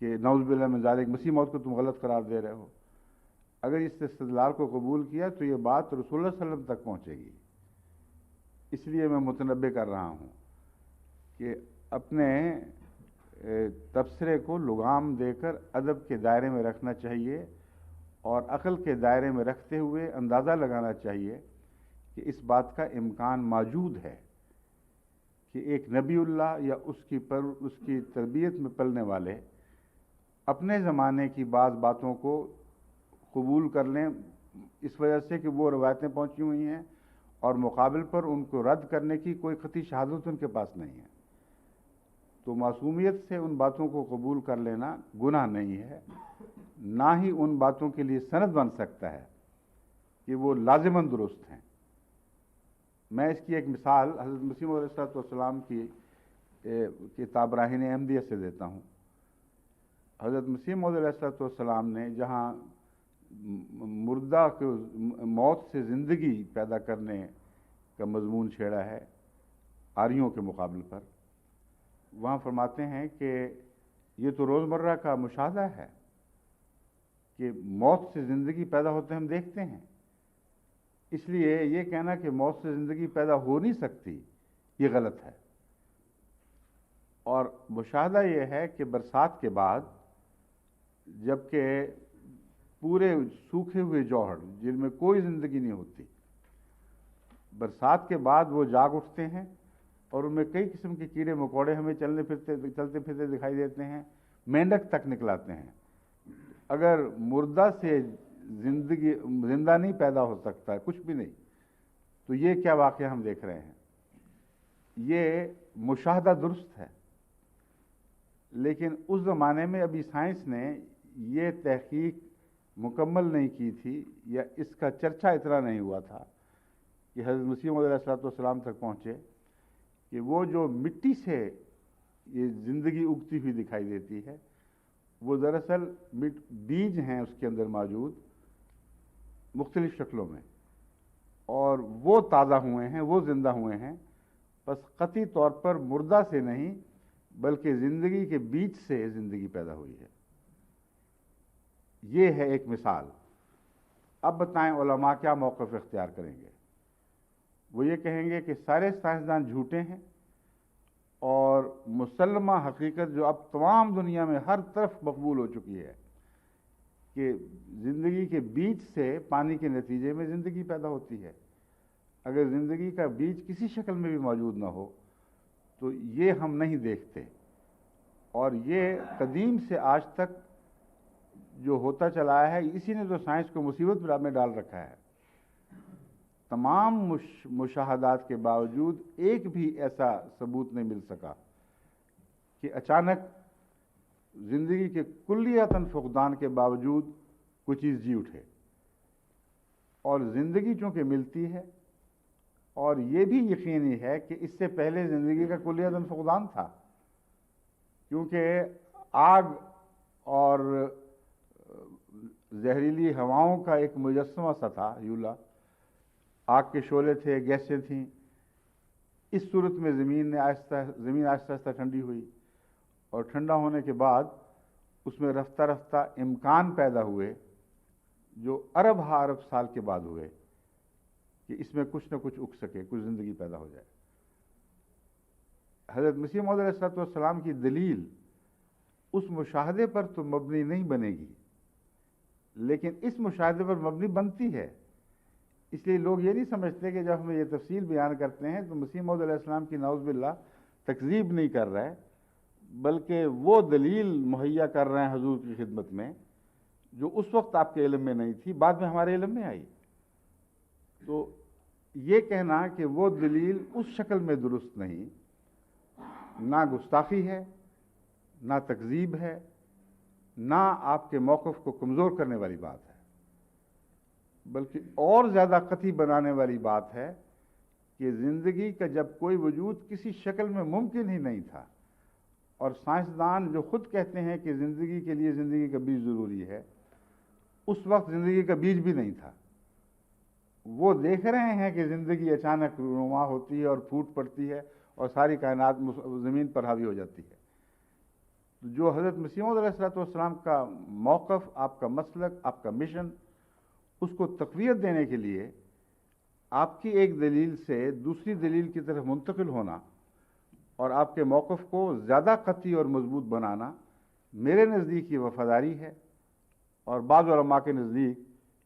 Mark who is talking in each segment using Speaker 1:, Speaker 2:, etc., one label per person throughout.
Speaker 1: کہ نعوذ باللہ من ذالک مسیح موعود کو تم غلط قرار دے رہے ہو، اگر اس استدلال کو قبول کیا تو یہ بات رسول اللہ صلی اللہ علیہ وسلم تک پہنچے گی۔ اس لیے میں متنبہ کر رہا ہوں کہ اپنے تبصرے کو لگام دے کر ادب کے دائرے میں رکھنا چاہیے اور عقل کے دائرے میں رکھتے ہوئے اندازہ لگانا چاہیے کہ اس بات کا امکان موجود ہے کہ ایک نبی اللہ یا اس کی تربیت میں پلنے والے اپنے زمانے کی بعض باتوں کو قبول کر لیں اس وجہ سے کہ وہ روایتیں پہنچی ہوئی ہیں اور مقابل پر ان کو رد کرنے کی کوئی قطعی شہادت ان کے پاس نہیں ہے۔ تو معصومیت سے ان باتوں کو قبول کر لینا گناہ نہیں ہے، نہ ہی ان باتوں کے لیے سند بن سکتا ہے کہ وہ لازماً درست ہیں۔ میں اس کی ایک مثال حضرت مسیح موعود علیہ السلام کی تابراہین احمدیہ سے دیتا ہوں۔ حضرت مسیح موعود علیہ السلام نے جہاں مردہ کو موت سے زندگی پیدا کرنے کا مضمون چھیڑا ہے آریوں کے مقابل پر، وہاں فرماتے ہیں کہ یہ تو روزمرہ کا مشاہدہ ہے کہ موت سے زندگی پیدا ہوتے ہم دیکھتے ہیں، اس لیے یہ کہنا کہ موت سے زندگی پیدا ہو نہیں سکتی یہ غلط ہے۔ اور مشاہدہ یہ ہے کہ برسات کے بعد جبکہ پورے سوکھے ہوئے جوہر جن میں کوئی زندگی نہیں ہوتی، برسات کے بعد وہ جاگ اٹھتے ہیں اور ان میں کئی قسم کے کیڑے مکوڑے ہمیں چلتے پھرتے دکھائی دیتے ہیں، مینڈک تک نکلاتے ہیں۔ اگر مردہ سے زندہ نہیں پیدا ہو سکتا ہے کچھ بھی نہیں، تو یہ کیا واقعہ ہم دیکھ رہے ہیں؟ یہ مشاہدہ درست ہے، لیکن اس زمانے میں ابھی سائنس نے یہ تحقیق مکمل نہیں کی تھی یا اس کا چرچا اتنا نہیں ہوا تھا کہ حضرت مسیح موعود علیہ السلام تک پہنچے کہ وہ جو مٹی سے یہ زندگی اگتی ہوئی دکھائی دیتی ہے وہ دراصل بیج ہیں اس کے اندر موجود مختلف شکلوں میں، اور وہ تازہ ہوئے ہیں، وہ زندہ ہوئے ہیں، بس قطعی طور پر مردہ سے نہیں بلکہ زندگی کے بیج سے زندگی پیدا ہوئی ہے۔ یہ ہے ایک مثال۔ اب بتائیں علماء کیا موقف اختیار کریں گے؟ وہ یہ کہیں گے کہ سارے سائنسدان جھوٹے ہیں اور مسلمہ حقیقت جو اب تمام دنیا میں ہر طرف مقبول ہو چکی ہے کہ زندگی کے بیج سے پانی کے نتیجے میں زندگی پیدا ہوتی ہے۔ اگر زندگی کا بیج کسی شکل میں بھی موجود نہ ہو تو یہ ہم نہیں دیکھتے، اور یہ قدیم سے آج تک جو ہوتا چلا ہے اسی نے تو سائنس کو مصیبت میں ڈال رکھا ہے۔ تمام مشاہدات کے باوجود ایک بھی ایسا ثبوت نہیں مل سکا کہ اچانک زندگی کے کلیتاً فقدان کے باوجود کوئی چیز جی اٹھے، اور زندگی چونکہ ملتی ہے اور یہ بھی یقینی ہے کہ اس سے پہلے زندگی کا کلیتاً فقدان تھا، کیونکہ آگ اور زہریلی ہواؤں کا ایک مجسمہ سا تھا ہیولا، آگ کے شعلے تھے، گیسیں تھیں۔ اس صورت میں زمین آہستہ آہستہ ٹھنڈی ہوئی، اور ٹھنڈا ہونے کے بعد اس میں رفتہ رفتہ امکان پیدا ہوئے جو ارب ہا ارب سال کے بعد ہوئے کہ اس میں کچھ نہ کچھ اگ سکے، کچھ زندگی پیدا ہو جائے۔ حضرت مسیح موعود علیہ السلام کی دلیل اس مشاہدے پر تو مبنی نہیں بنے گی، لیکن اس مشاہدے پر مبنی بنتی ہے۔ اس لیے لوگ یہ نہیں سمجھتے کہ جب ہم یہ تفصیل بیان کرتے ہیں تو مسیح موعود علیہ السلام کی نعوذ باللہ تکذیب نہیں کر رہے، بلکہ وہ دلیل مہیا کر رہے ہیں حضور کی خدمت میں جو اس وقت آپ کے علم میں نہیں تھی، بعد میں ہمارے علم میں آئی۔ تو یہ کہنا کہ وہ دلیل اس شکل میں درست نہیں، نہ گستاخی ہے، نہ تکذیب ہے، نہ آپ کے موقف کو کمزور کرنے والی بات ہے، بلکہ اور زیادہ قطعی بنانے والی بات ہے کہ زندگی کا جب کوئی وجود کسی شکل میں ممکن ہی نہیں تھا، اور سائنسدان جو خود کہتے ہیں کہ زندگی کے لیے زندگی کا بیج ضروری ہے، اس وقت زندگی کا بیج بھی نہیں تھا۔ وہ دیکھ رہے ہیں کہ زندگی اچانک رونما ہوتی ہے اور پھوٹ پڑتی ہے اور ساری کائنات زمین پر حاوی ہو جاتی ہے، تو جو حضرت مسیح موعود علیہ السلام کا موقف، آپ کا مسلک، آپ کا مشن، اس کو تقویت دینے کے لیے آپ کی ایک دلیل سے دوسری دلیل کی طرف منتقل ہونا اور آپ کے موقف کو زیادہ قطعی اور مضبوط بنانا میرے نزدیک یہ وفاداری ہے، اور بعض علماء کے نزدیک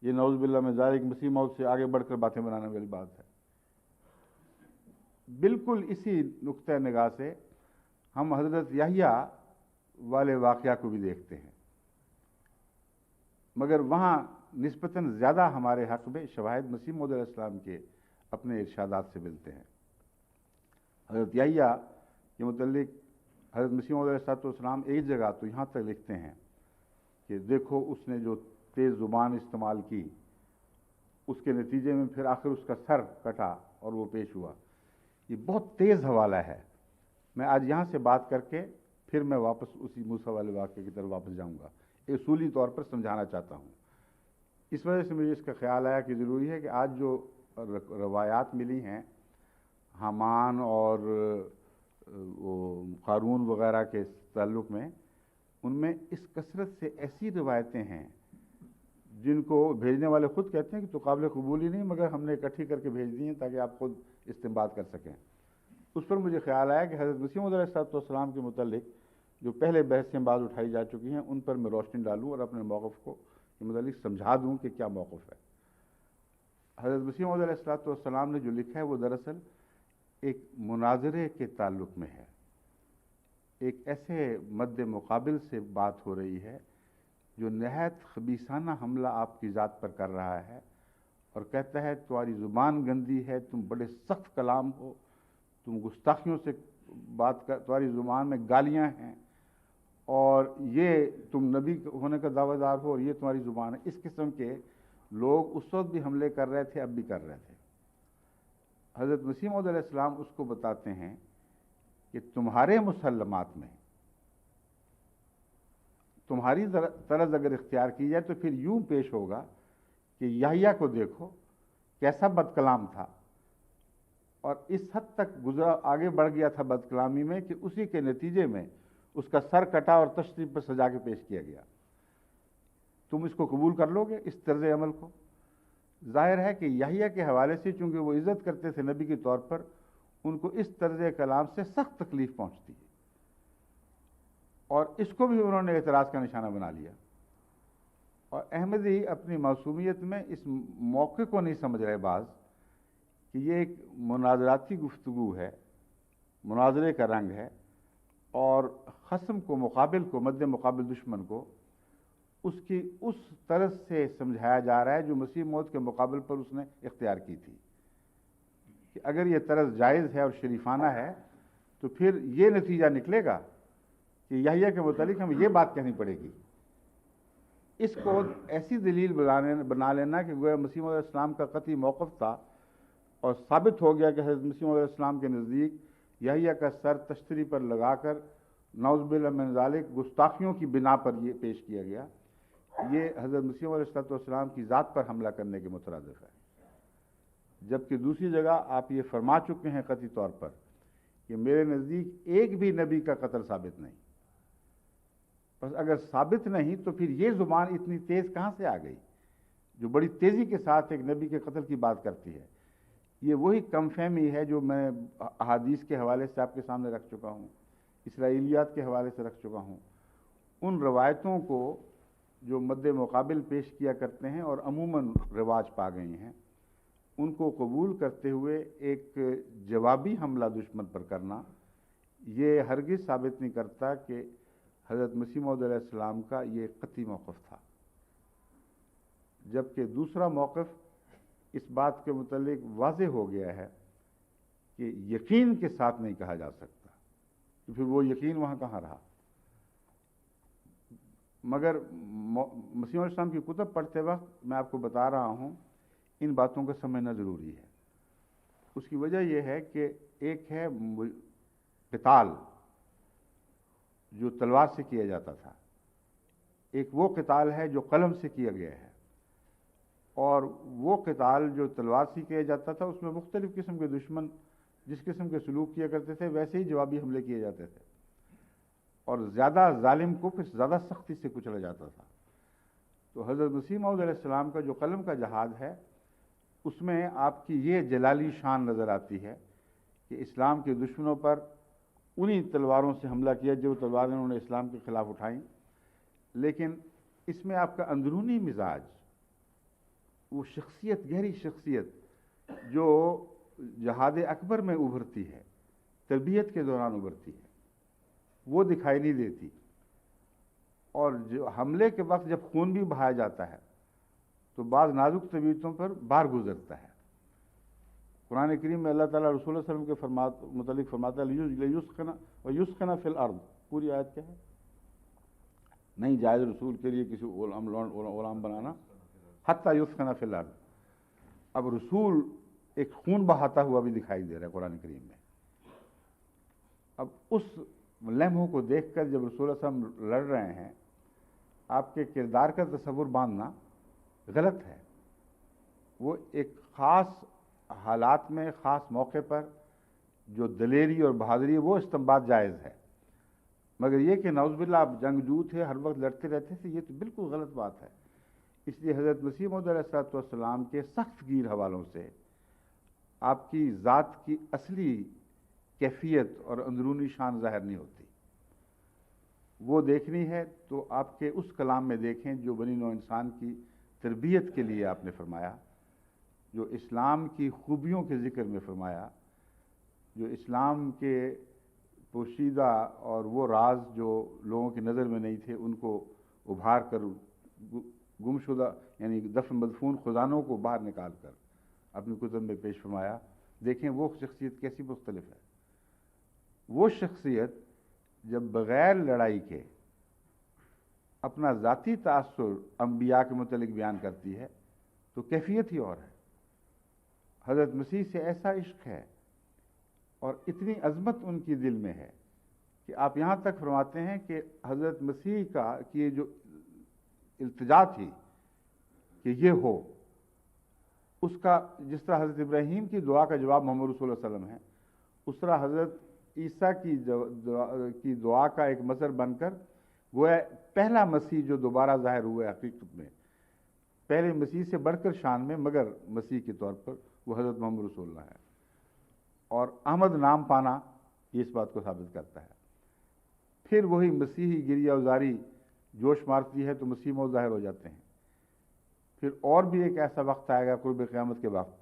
Speaker 1: یہ نعوذ باللہ من ذالک مسیح موعود سے آگے بڑھ کر باتیں بنانے والی بات ہے۔ بالکل اسی نقطہ نگاہ سے ہم حضرت یحییٰ والے واقعہ کو بھی دیکھتے ہیں، مگر وہاں نسبتاً زیادہ ہمارے حق میں شواہد مسیح موعود علیہ السلام کے اپنے ارشادات سے ملتے ہیں۔ حضرت یحییٰ کے متعلق حضرت مسیح موعود علیہ السلام ایک جگہ تو یہاں تک لکھتے ہیں کہ دیکھو اس نے جو تیز زبان استعمال کی، اس کے نتیجے میں پھر آخر اس کا سر کٹا اور وہ پیش ہوا۔ یہ بہت تیز حوالہ ہے۔ میں آج یہاں سے بات کر کے پھر میں واپس اسی موسیٰ والے واقعے کی طرف واپس جاؤں گا، اصولی طور پر سمجھانا چاہتا ہوں۔ اس وجہ سے مجھے اس کا خیال آیا کہ ضروری ہے کہ آج جو روایات ملی ہیں حامان اور وہ قارون وغیرہ کے تعلق میں، ان میں اس کثرت سے ایسی روایتیں ہیں جن کو بھیجنے والے خود کہتے ہیں کہ تو قابل قبول ہی نہیں، مگر ہم نے اکٹھی کر کے بھیج دی ہیں تاکہ آپ خود استنباط کر سکیں۔ اس پر مجھے خیال آیا کہ حضرت مسیح موعود علیہ السلام کے متعلق جو پہلے بحثیں بعض اٹھائی جا چکی ہیں ان پر میں روشنی ڈالوں اور اپنے موقف کو کے متعلق سمجھا دوں کہ کیا موقف ہے۔ حضرت مسیح موعود علیہ السلام نے جو لکھا ہے وہ دراصل ایک مناظرے کے تعلق میں ہے، ایک ایسے مد مقابل سے بات ہو رہی ہے جو نہایت خبیثانہ حملہ آپ کی ذات پر کر رہا ہے اور کہتا ہے تمہاری زبان گندی ہے، تم بڑے سخت کلام ہو، تم گستاخیوں سے بات کر، تمہاری زبان میں گالیاں ہیں، اور یہ تم نبی ہونے کا دعویٰ دار ہو اور یہ تمہاری زبان ہے۔ اس قسم کے لوگ اس وقت بھی حملے کر رہے تھے، اب بھی کر رہے تھے۔ حضرت مسیح موعود علیہ السلام اس کو بتاتے ہیں کہ تمہارے مسلمات میں تمہاری طرز اگر اختیار کی جائے تو پھر یوں پیش ہوگا کہ یحییٰ کو دیکھو کیسا بد کلام تھا، اور اس حد تک گزرا آگے بڑھ گیا تھا بد کلامی میں کہ اسی کے نتیجے میں اس کا سر کٹا اور تشریف پر سجا کے پیش کیا گیا۔ تم اس کو قبول کر لو گے اس طرز عمل کو؟ ظاہر ہے کہ یحییٰ کے حوالے سے چونکہ وہ عزت کرتے تھے نبی کے طور پر، ان کو اس طرز کلام سے سخت تکلیف پہنچتی ہے، اور اس کو بھی انہوں نے اعتراض کا نشانہ بنا لیا۔ اور احمدی اپنی معصومیت میں اس موقع کو نہیں سمجھ رہے بعض کہ یہ ایک مناظراتی گفتگو ہے، مناظرے کا رنگ ہے، اور خصم کو، مقابل کو، مد مقابل دشمن کو اس کی اس طرز سے سمجھایا جا رہا ہے جو مسیح موعود کے مقابل پر اس نے اختیار کی تھی، کہ اگر یہ طرز جائز ہے اور شریفانہ ہے تو پھر یہ نتیجہ نکلے گا کہ یحییٰ کے متعلق ہمیں یہ بات کہنی پڑے گی۔ اس کو ایسی دلیل بنا لینا کہ گویا مسیح موعود علیہ السلام کا قطعی موقف تھا، اور ثابت ہو گیا کہ حضرت مسیح موعود علیہ السلام کے نزدیک یحییٰ کا سر تشتری پر لگا کر نعوذ باللہ من ذالک گستاخیوں کی بنا پر یہ پیش کیا گیا، یہ حضرت مسیح علیہ السلام کی ذات پر حملہ کرنے کے مترادف ہے۔ جبکہ دوسری جگہ آپ یہ فرما چکے ہیں قطعی طور پر کہ میرے نزدیک ایک بھی نبی کا قتل ثابت نہیں۔ بس اگر ثابت نہیں تو پھر یہ زبان اتنی تیز کہاں سے آ گئی جو بڑی تیزی کے ساتھ ایک نبی کے قتل کی بات کرتی ہے؟ یہ وہی کم فہمی ہے جو میں احادیث کے حوالے سے آپ کے سامنے رکھ چکا ہوں، اسرائیلیات کے حوالے سے رکھ چکا ہوں۔ ان روایتوں کو جو مد مقابل پیش کیا کرتے ہیں اور عموماً رواج پا گئی ہیں، ان کو قبول کرتے ہوئے ایک جوابی حملہ دشمن پر کرنا یہ ہرگز ثابت نہیں کرتا کہ حضرت مسیح موعود علیہ السلام کا یہ قطعی موقف تھا۔ جبکہ دوسرا موقف اس بات کے متعلق واضح ہو گیا ہے کہ یقین کے ساتھ نہیں کہا جا سکتا، تو پھر وہ یقین وہاں کہاں رہا؟ مگر مسیح علیہ السلام کی کتب پڑھتے وقت میں آپ کو بتا رہا ہوں ان باتوں کو سمجھنا ضروری ہے۔ اس کی وجہ یہ ہے کہ ایک ہے قتال جو تلوار سے کیا جاتا تھا، ایک وہ قتال ہے جو قلم سے کیا گیا ہے، اور وہ قتال جو تلوار سے کیا جاتا تھا اس میں مختلف قسم کے دشمن جس قسم کے سلوک کیا کرتے تھے ویسے ہی جوابی حملے کیے جاتے تھے۔ اور زیادہ ظالم کو پھر زیادہ سختی سے کچلا جاتا تھا۔ تو حضرت مسیح موعود علیہ السلام کا جو قلم کا جہاد ہے، اس میں آپ کی یہ جلالی شان نظر آتی ہے کہ اسلام کے دشمنوں پر انہی تلواروں سے حملہ کیا جو تلواریں انہوں نے اسلام کے خلاف اٹھائیں، لیکن اس میں آپ کا اندرونی مزاج، وہ شخصیت، گہری شخصیت جو جہاد اکبر میں ابھرتی ہے، تربیت کے دوران ابھرتی ہے، وہ دکھائی نہیں دیتی۔ اور جو حملے کے وقت جب خون بھی بہایا جاتا ہے تو بعض نازک طبیعتوں پر بار گزرتا ہے۔ قرآن کریم میں اللہ تعالیٰ رسول اللہ علیہ وسلم کے متعلق فرماتا ہے لیسخن ویسخن فی الارض، پوری آیت کیا ہے؟ نہیں جائز رسول کے لیے کسی غلام بنانا حتی یسخن فی الارض۔ اب رسول ایک خون بہاتا ہوا بھی دکھائی دے رہا ہے قرآن کریم میں۔ اب اس لمحوں کو دیکھ کر جب رسول اللہ علیہ وسلم لڑ رہے ہیں، آپ کے کردار کا تصور باندھنا غلط ہے۔ وہ ایک خاص حالات میں، خاص موقع پر جو دلیری اور بہادری ہے وہ استنباط جائز ہے، مگر یہ کہ نعوذ باللہ آپ جنگجو تھے، ہر وقت لڑتے رہتے تھے، یہ تو بالکل غلط بات ہے۔ اس لیے حضرت مسیح موعود علیہ السلام کے سخت گیر حوالوں سے آپ کی ذات کی اصلی کیفیت اور اندرونی شان ظاہر نہیں ہوتی۔ وہ دیکھنی ہے تو آپ کے اس کلام میں دیکھیں جو بنی نوع انسان کی تربیت کے لیے آپ نے فرمایا، جو اسلام کی خوبیوں کے ذکر میں فرمایا، جو اسلام کے پوشیدہ اور وہ راز جو لوگوں کی نظر میں نہیں تھے ان کو ابھار کر گمشدہ یعنی دفن مدفون خزانوں کو باہر نکال کر اپنی کتب میں پیش فرمایا۔ دیکھیں وہ شخصیت کیسی مختلف ہے۔ وہ شخصیت جب بغیر لڑائی کے اپنا ذاتی تاثر انبیاء کے متعلق بیان کرتی ہے تو کیفیت ہی اور ہے۔ حضرت مسیح سے ایسا عشق ہے اور اتنی عظمت ان کی دل میں ہے کہ آپ یہاں تک فرماتے ہیں کہ حضرت مسیح کی جو التجا تھی کہ یہ ہو، اس کا جس طرح حضرت ابراہیم کی دعا کا جواب محمد رسول اللہ علیہ وسلم ہے، اس طرح حضرت عیسیٰ کی دعا کا ایک مظہر بن کر گویا پہلا مسیح جو دوبارہ ظاہر ہوا ہے حقیقت میں، پہلے مسیح سے بڑھ کر شان میں مگر مسیح کے طور پر وہ حضرت محمد رسول اللہ ہے۔ اور احمد نام پانا یہ اس بات کو ثابت کرتا ہے۔ پھر وہی مسیحی گریہ ازاری جوش مارتی ہے تو مسیح موعود ظاہر ہو جاتے ہیں۔ پھر اور بھی ایک ایسا وقت آئے گا قرب قیامت کے وقت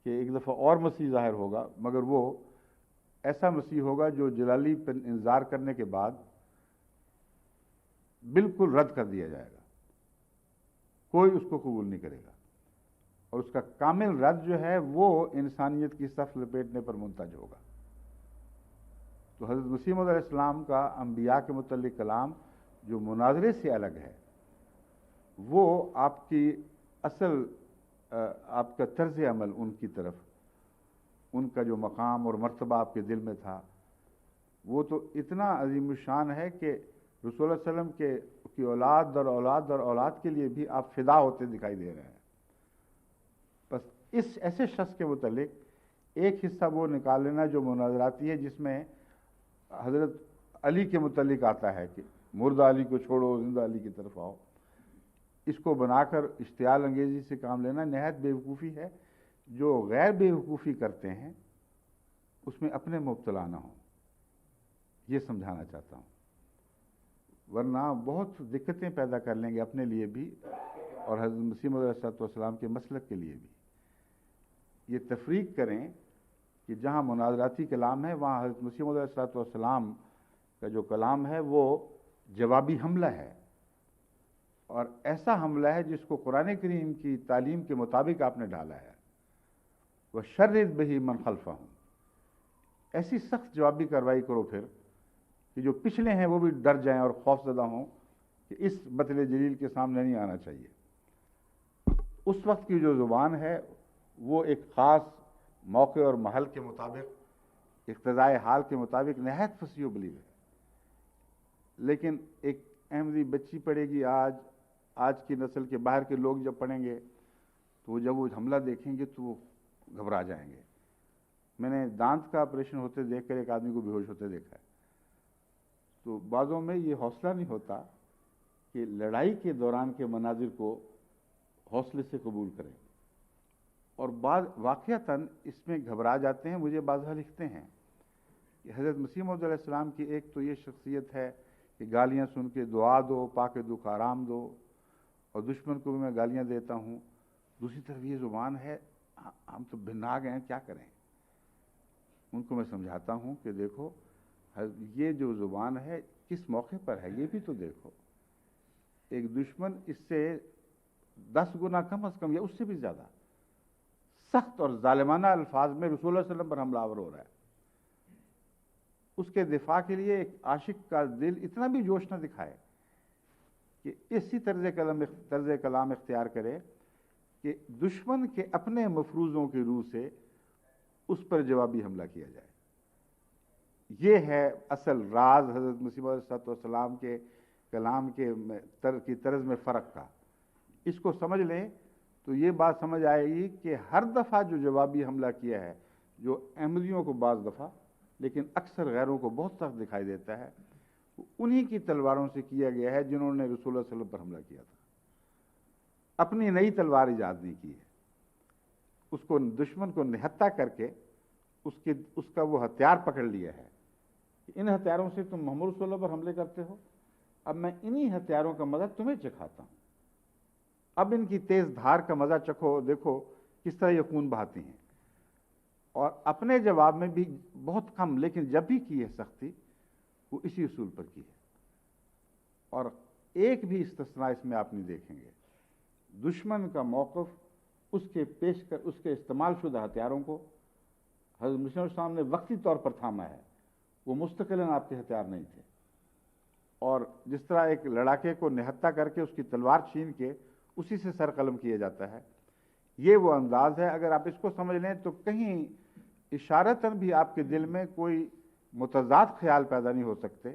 Speaker 1: کہ ایک دفعہ اور مسیح ظاہر ہوگا، مگر وہ ایسا مسیح ہوگا جو جلالی پر انتظار کرنے کے بعد بالکل رد کر دیا جائے گا، کوئی اس کو قبول نہیں کرے گا، اور اس کا کامل رد جو ہے وہ انسانیت کی صف لپیٹنے پر منتج ہوگا۔ تو حضرت مسیح موعود علیہ السلام کا انبیاء کے متعلق کلام جو مناظرے سے الگ ہے، وہ آپ کی اصل آپ کا طرز عمل ان کی طرف، ان کا جو مقام اور مرتبہ آپ کے دل میں تھا، وہ تو اتنا عظیم الشان ہے کہ رسول اللہ علیہ وسلم کی اولاد در اولاد در اولاد کے لیے بھی آپ فدا ہوتے دکھائی دے رہے ہیں۔ بس اس ایسے شخص کے متعلق ایک حصہ وہ نکال لینا جو مناظراتی ہے، جس میں حضرت علی کے متعلق آتا ہے کہ مردہ علی کو چھوڑو، زندہ علی کی طرف آؤ، اس کو بنا کر اشتعال انگیزی سے کام لینا نہایت بیوقوفی ہے۔ جو غیر بیوقوفی کرتے ہیں اس میں اپنے مبتلا نہ ہوں، یہ سمجھانا چاہتا ہوں، ورنہ بہت دقتیں پیدا کر لیں گے اپنے لیے بھی اور حضرت مسیح موعود علیہ السلام کے مسلک کے لیے بھی۔ یہ تفریق کریں کہ جہاں مناظراتی کلام ہے وہاں حضرت مسیح موعود علیہ السلام کا جو کلام ہے وہ جوابی حملہ ہے، اور ایسا حملہ ہے جس کو قرآن کریم کی تعلیم کے مطابق آپ نے ڈھالا ہے۔ وَشَرِّدْ بِهِ مَنْ خَلْفَهُمْ، ایسی سخت جوابی کارروائی کرو پھر کہ جو پچھلے ہیں وہ بھی ڈر جائیں اور خوف زدہ ہوں کہ اس بطل جلیل کے سامنے نہیں آنا چاہیے۔ اس وقت کی جو زبان ہے وہ ایک خاص موقع اور محل کے مطابق، اقتضائے حال کے مطابق نہایت فصیح و بلیغ ہے، لیکن ایک احمدی بچی پڑھے گی، آج کی نسل کے باہر کے لوگ جب پڑھیں گے تو جب وہ حملہ دیکھیں گے تو وہ گھبرا جائیں گے۔ میں نے دانت کا آپریشن ہوتے دیکھ کر ایک آدمی کو بے ہوش ہوتے دیکھا ہے، تو بعضوں میں یہ حوصلہ نہیں ہوتا کہ لڑائی کے دوران کے مناظر کو حوصلے سے قبول کریں، اور بعض واقعتاً اس میں گھبرا جاتے ہیں۔ مجھے بعض لکھتے ہیں کہ حضرت مسیح موعود علیہ السلام کی ایک تو یہ شخصیت ہے کہ گالیاں سن کے دعا دو، پاک دکھ آرام دو، اور دشمن کو بھی میں گالیاں دیتا ہوں۔ دوسری طرف یہ زبان ہے، ہم تو بھنا گئے ہیں، کیا کریں؟ ان کو میں سمجھاتا ہوں کہ دیکھو یہ جو زبان ہے کس موقع پر ہے یہ بھی تو دیکھو۔ ایک دشمن اس سے 10 گنا کم از کم یا اس سے بھی زیادہ سخت اور ظالمانہ الفاظ میں رسول اللہ صلی اللہ علیہ وسلم پر حملہ آور ہو رہا ہے۔ اس کے دفاع کے لیے ایک عاشق کا دل اتنا بھی جوش نہ دکھائے کہ اسی طرز کلام اختیار کرے کہ دشمن کے اپنے مفروضوں کی روح سے اس پر جوابی حملہ کیا جائے۔ یہ ہے اصل راز حضرت مسیح موعود علیہ السلام کے کلام کی طرز میں فرق کا۔ اس کو سمجھ لیں تو یہ بات سمجھ آئے گی کہ ہر دفعہ جو جوابی حملہ کیا ہے، جو احمدیوں کو بعض دفعہ لیکن اکثر غیروں کو بہت سخت دکھائی دیتا ہے، انہی کی تلواروں سے کیا گیا ہے جنہوں نے رسول اللہ صلی اللہ علیہ وسلم پر حملہ کیا تھا۔ اپنی نئی تلوار ایجاد نہیں کی ہے، اس کو دشمن کو نہتہ کر کے اس کا وہ ہتھیار پکڑ لیا ہے کہ ان ہتھیاروں سے تم محمد صلی اللہ علیہ وسلم پر حملے کرتے ہو، اب میں انہی ہتھیاروں کا مزہ تمہیں چکھاتا ہوں، اب ان کی تیز دھار کا مزہ چکھو، دیکھو کس طرح یہ خون بہاتی ہیں۔ اور اپنے جواب میں بھی بہت کم لیکن جب بھی کی ہے سختی، وہ اسی اصول پر کی ہے۔ اور ایک بھی استثناء اس میں آپ نہیں دیکھیں گے۔ دشمن کا موقف اس کے استعمال شدہ ہتھیاروں کو حضرت مسیح علیہ السلام نے وقتی طور پر تھاما ہے، وہ مستقلاً آپ کے ہتھیار نہیں تھے۔ اور جس طرح ایک لڑاکے کو نہتہ کر کے اس کی تلوار چھین کے اسی سے سر قلم کیا جاتا ہے، یہ وہ انداز ہے۔ اگر آپ اس کو سمجھ لیں تو کہیں اشارتاً بھی آپ کے دل میں کوئی متضاد خیال پیدا نہیں ہو سکتے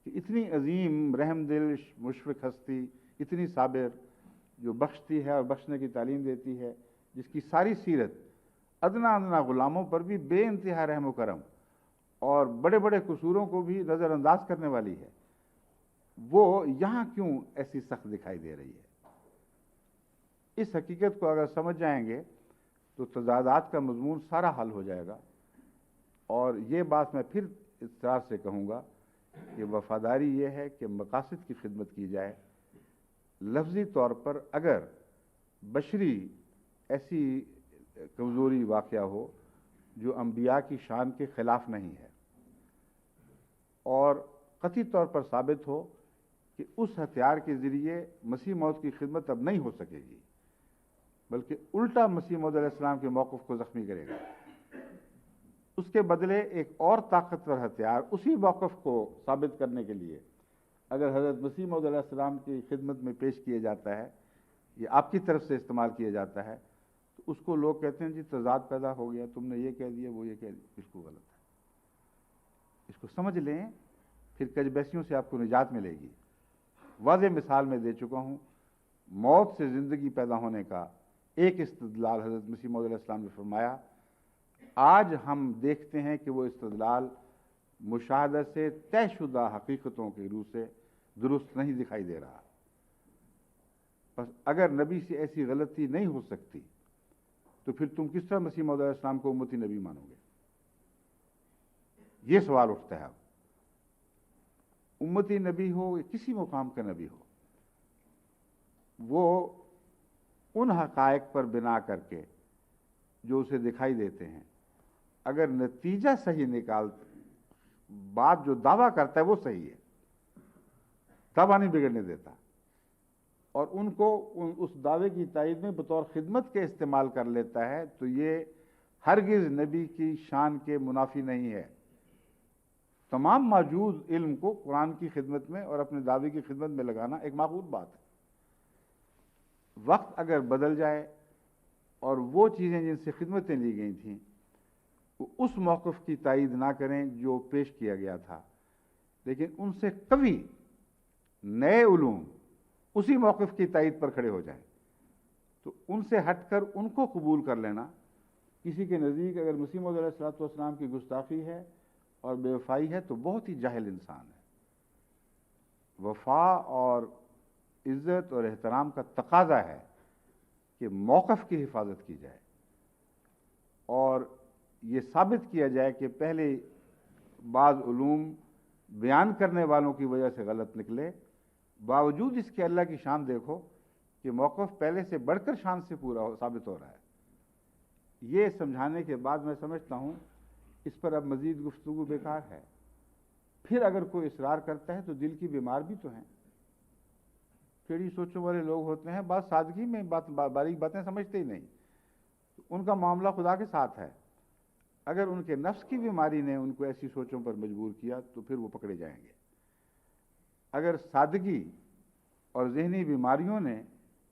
Speaker 1: کہ اتنی عظیم رحم دل مشفق ہستی، اتنی صابر، جو بخشتی ہے اور بخشنے کی تعلیم دیتی ہے، جس کی ساری سیرت ادنا غلاموں پر بھی بے انتہا رحم و کرم اور بڑے بڑے قصوروں کو بھی نظر انداز کرنے والی ہے، وہ یہاں کیوں ایسی سخت دکھائی دے رہی ہے؟ اس حقیقت کو اگر سمجھ جائیں گے تو تضادات کا مضمون سارا حل ہو جائے گا۔ اور یہ بات میں پھر اصرار سے کہوں گا کہ وفاداری یہ ہے کہ مقاصد کی خدمت کی جائے۔ لفظی طور پر اگر بشری ایسی کمزوری واقعہ ہو جو انبیاء کی شان کے خلاف نہیں ہے، اور قطعی طور پر ثابت ہو کہ اس ہتھیار کے ذریعے مسیح موعود کی خدمت اب نہیں ہو سکے گی، بلکہ الٹا مسیح موعود علیہ السلام کے موقف کو زخمی کرے گا، اس کے بدلے ایک اور طاقتور ہتھیار اسی موقف کو ثابت کرنے کے لیے اگر حضرت مسیح موعود علیہ السلام کی خدمت میں پیش کیا جاتا ہے، یہ آپ کی طرف سے استعمال کیا جاتا ہے، تو اس کو لوگ کہتے ہیں جی تضاد پیدا ہو گیا، تم نے یہ کہہ دیا وہ یہ کہہ دیا، بالکل غلط ہے۔ اس کو سمجھ لیں، پھر کجبیسیوں سے آپ کو نجات ملے گی۔ واضح مثال میں دے چکا ہوں، موت سے زندگی پیدا ہونے کا ایک استدلال حضرت مسیح موعود علیہ السلام نے فرمایا۔ آج ہم دیکھتے ہیں کہ وہ استدلال مشاہدہ سے طے شدہ حقیقتوں کی روح سے درست نہیں دکھائی دے رہا۔ بس اگر نبی سے ایسی غلطی نہیں ہو سکتی تو پھر تم کس طرح مسیح موعود علیہ السلام کو امتی نبی مانو گے؟ یہ سوال اٹھتا ہے۔ اب امتی نبی ہو یا کسی مقام کا نبی ہو، وہ ان حقائق پر بنا کر کے جو اسے دکھائی دیتے ہیں، اگر نتیجہ صحیح بات جو دعویٰ کرتا ہے وہ صحیح ہے، دعویٰ نہیں بگڑنے دیتا، اور ان کو اس دعوے کی تائید میں بطور خدمت کے استعمال کر لیتا ہے، تو یہ ہرگز نبی کی شان کے منافی نہیں ہے۔ تمام موجود علم کو قرآن کی خدمت میں اور اپنے دعوے کی خدمت میں لگانا ایک معقول بات ہے۔ وقت اگر بدل جائے اور وہ چیزیں جن سے خدمتیں لی گئی تھیں وہ اس موقف کی تائید نہ کریں جو پیش کیا گیا تھا، لیکن ان سے قوی نئے علوم اسی موقف کی تائید پر کھڑے ہو جائیں، تو ان سے ہٹ کر ان کو قبول کر لینا کسی کے نزدیک اگر مسیح موعود علیہ السلام کی گستاخی ہے اور بے وفائی ہے تو بہت ہی جاہل انسان ہے۔ وفا اور عزت اور احترام کا تقاضا ہے کہ موقف کی حفاظت کی جائے اور یہ ثابت کیا جائے کہ پہلے بعض علوم بیان کرنے والوں کی وجہ سے غلط نکلے، باوجود اس کے اللہ کی شان دیکھو کہ موقف پہلے سے بڑھ کر شان سے پورا ثابت ہو رہا ہے۔ یہ سمجھانے کے بعد میں سمجھتا ہوں اس پر اب مزید گفتگو بیکار ہے۔ پھر اگر کوئی اصرار کرتا ہے تو دل کی بیمار بھی تو ہیں، ٹیڑھی سوچوں والے لوگ ہوتے ہیں، بعض سادگی میں باریک باتیں سمجھتے ہی نہیں، ان کا معاملہ خدا کے ساتھ ہے۔ اگر ان کے نفس کی بیماری نے ان کو ایسی سوچوں پر مجبور کیا تو پھر وہ پکڑے جائیں گے۔ اگر سادگی اور ذہنی بیماریوں نے،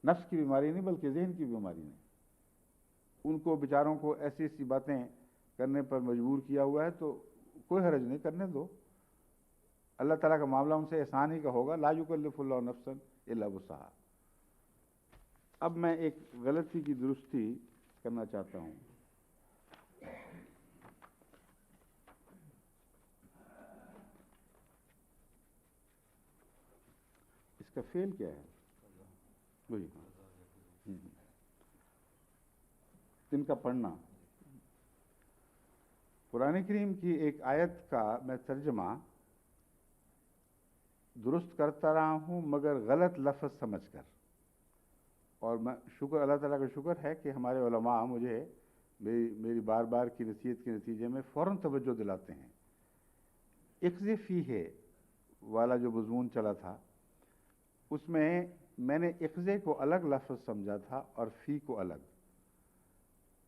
Speaker 1: نفس کی بیماری نہیں بلکہ ذہن کی بیماری نے ان کو بیچاروں کو ایسی ایسی باتیں کرنے پر مجبور کیا ہوا ہے تو کوئی حرج نہیں، کرنے دو۔ اللہ تعالیٰ کا معاملہ ان سے احسان ہی کا ہوگا، لا یکلف اللہ نفسا الا وسعہا۔ اب میں ایک غلطی کی درستی کرنا چاہتا ہوں۔ اس کا فعل کیا ہے؟ وہی ان کا پڑھنا۔ قرآن کریم کی ایک آیت کا میں ترجمہ درست کرتا رہا ہوں مگر غلط لفظ سمجھ کر، اور میں اللہ تعالیٰ کا شکر ہے کہ ہمارے علماء مجھے میری بار بار کی نصیحت کے نتیجے میں فوراً توجہ دلاتے ہیں۔ اقض فی ہے والا جو مضمون چلا تھا اس میں نے اقضے کو الگ لفظ سمجھا تھا اور فی کو الگ،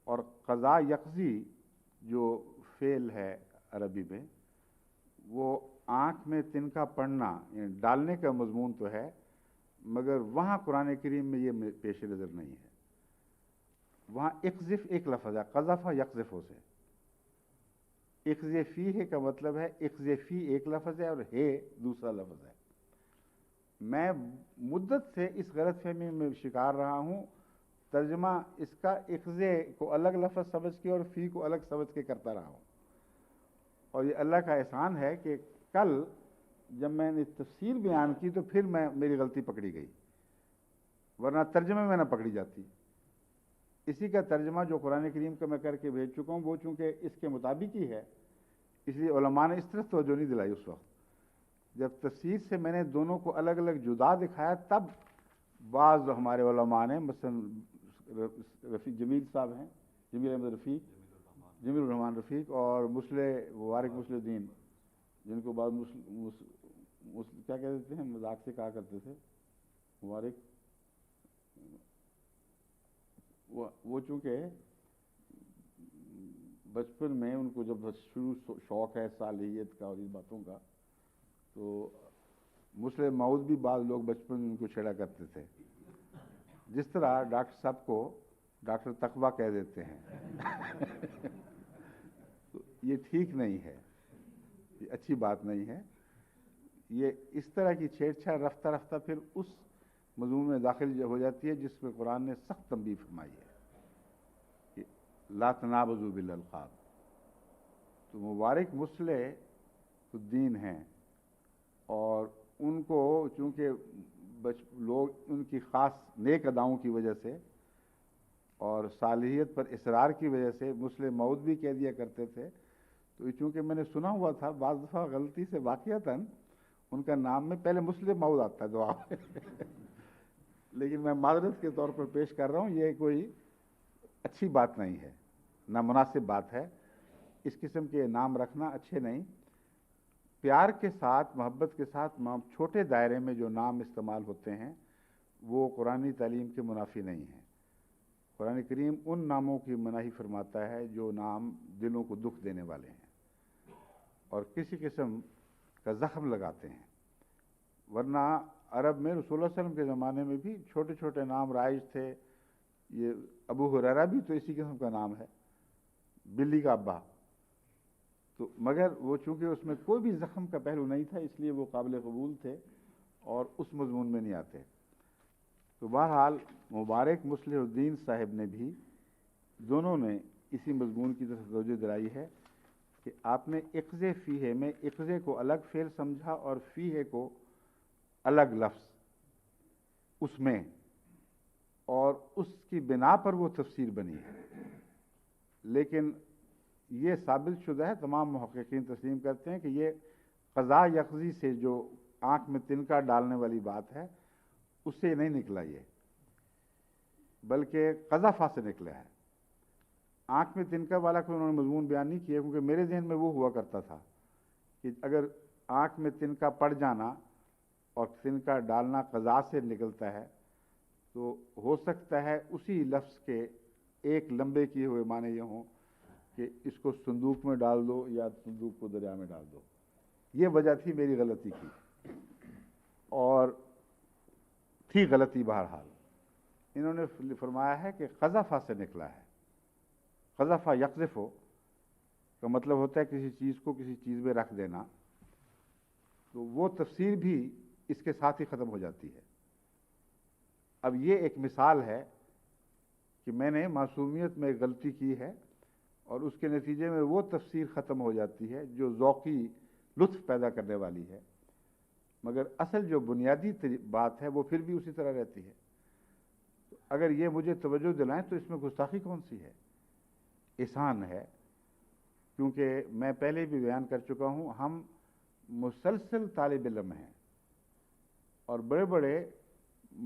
Speaker 1: اور قضا یقضی جو فعل ہے عربی میں وہ آنکھ میں تنکا پڑنا یعنی ڈالنے کا مضمون تو ہے، مگر وہاں قرآن کریم میں یہ پیش نظر نہیں ہے۔ وہاں اقذف ایک لفظ ہے، قذف یقذف سے۔ اقض فی ہے کا مطلب ہے اقض فی ایک لفظ ہے اور ہے دوسرا لفظ ہے۔ میں مدت سے اس غلط فہمی میں شکار رہا ہوں، ترجمہ اس کا اقضے کو الگ لفظ سمجھ کے اور فی کو الگ سمجھ کے کرتا رہا ہوں، اور یہ اللہ کا احسان ہے کہ کل جب میں نے تفسیر بیان کی تو پھر میری غلطی پکڑی گئی، ورنہ ترجمے میں نہ پکڑی جاتی۔ اسی کا ترجمہ جو قرآن کریم کا میں کر کے بھیج چکا ہوں وہ چونکہ اس کے مطابق ہی ہے، اس لیے علماء نے اس طرح توجہ نہیں دلائی۔ اس وقت جب تفسیر سے میں نے دونوں کو الگ الگ جدا دکھایا تب بعض ہمارے علماء نے، مثلا رفیق جمیل صاحب ہیں، جمیل احمد رفیق، جمیل الرحمان رفیق، اور مبارک مسلم الدین، جن کو بعض کیا کہتے ہیں، مذاق سے کہا کرتے تھے مبارک، وہ چونکہ بچپن میں ان کو جب شروع شوق ہے صالحیت کا اور اس باتوں کا، تو مسلم مود بھی بعض لوگ بچپن میں ان کو چھیڑا کرتے تھے، جس طرح ڈاکٹر صاحب کو ڈاکٹر تقویٰ کہہ دیتے ہیں۔ تو یہ ٹھیک نہیں ہے، یہ اچھی بات نہیں ہے۔ یہ اس طرح کی چھیڑ چھاڑ رفتہ رفتہ پھر اس مضمون میں داخل ہو جاتی ہے جس میں قرآن نے سخت تنبیہ فرمائی ہے کہ لا تنابزوا بالالقاب۔ تو مبارک مسلح الدین ہیں، اور ان کو چونکہ لوگ ان کی خاص نیک اداؤں کی وجہ سے اور صالحیت پر اصرار کی وجہ سے مسلم مود بھی کہہ دیا کرتے تھے، تو چونکہ میں نے سنا ہوا تھا بعض دفعہ غلطی سے واقعتاً ان کا نام میں پہلے مسلم مود آتا ہے دعا میں۔ لیکن میں معذرت کے طور پر پیش کر رہا ہوں، یہ کوئی اچھی بات نہیں ہے، نامناسب بات ہے، اس قسم کے نام رکھنا اچھے نہیں۔ پیار کے ساتھ، محبت کے ساتھ چھوٹے دائرے میں جو نام استعمال ہوتے ہیں وہ قرآنی تعلیم کے منافی نہیں ہیں۔ قرآن کریم ان ناموں کی مناہی فرماتا ہے جو نام دلوں کو دکھ دینے والے ہیں اور کسی قسم کا زخم لگاتے ہیں، ورنہ عرب میں رسول اللہ صلی اللہ علیہ وسلم کے زمانے میں بھی چھوٹے چھوٹے نام رائج تھے۔ یہ ابو ہریرہ بھی تو اسی قسم کا نام ہے، بلی کا ابا، تو مگر وہ چونکہ اس میں کوئی بھی زخم کا پہلو نہیں تھا اس لیے وہ قابل قبول تھے اور اس مضمون میں نہیں آتے۔ تو بہرحال مبارک مصلح الدین صاحب نے بھی، دونوں نے اسی مضمون کی طرف توجہ دلائی ہے کہ آپ نے اقض فیہ میں اقضے کو الگ فعل سمجھا اور فیہ کو الگ لفظ اس میں، اور اس کی بنا پر وہ تفسیر بنی ہے، لیکن یہ ثابت شدہ ہے، تمام محققین تسلیم کرتے ہیں کہ یہ قضا یقضی سے جو آنکھ میں تنکا ڈالنے والی بات ہے اس سے نہیں نکلا یہ، بلکہ قذفہ سے نکلا ہے۔ آنکھ میں تنکا والا کوئی انہوں نے مضمون بیان نہیں کیا، کیونکہ میرے ذہن میں وہ ہوا کرتا تھا کہ اگر آنکھ میں تنکا پڑ جانا اور تنکا ڈالنا قضا سے نکلتا ہے تو ہو سکتا ہے اسی لفظ کے ایک لمبے کیے ہوئے معنی یہ ہوں کہ اس کو صندوق میں ڈال دو یا صندوق کو دریا میں ڈال دو۔ یہ وجہ تھی میری غلطی کی، اور تھی غلطی بہرحال۔ انہوں نے فرمایا ہے کہ قذفہ سے نکلا ہے۔ قذفہ یقذف کا مطلب ہوتا ہے کسی چیز کو کسی چیز میں رکھ دینا، تو وہ تفسیر بھی اس کے ساتھ ہی ختم ہو جاتی ہے۔ اب یہ ایک مثال ہے کہ میں نے معصومیت میں غلطی کی ہے اور اس کے نتیجے میں وہ تفسیر ختم ہو جاتی ہے جو ذوقی لطف پیدا کرنے والی ہے، مگر اصل جو بنیادی بات ہے وہ پھر بھی اسی طرح رہتی ہے۔ اگر یہ مجھے توجہ دلائیں تو اس میں گستاخی کون سی ہے؟ احسان ہے، کیونکہ میں پہلے بھی بیان کر چکا ہوں، ہم مسلسل طالب علم ہیں، اور بڑے بڑے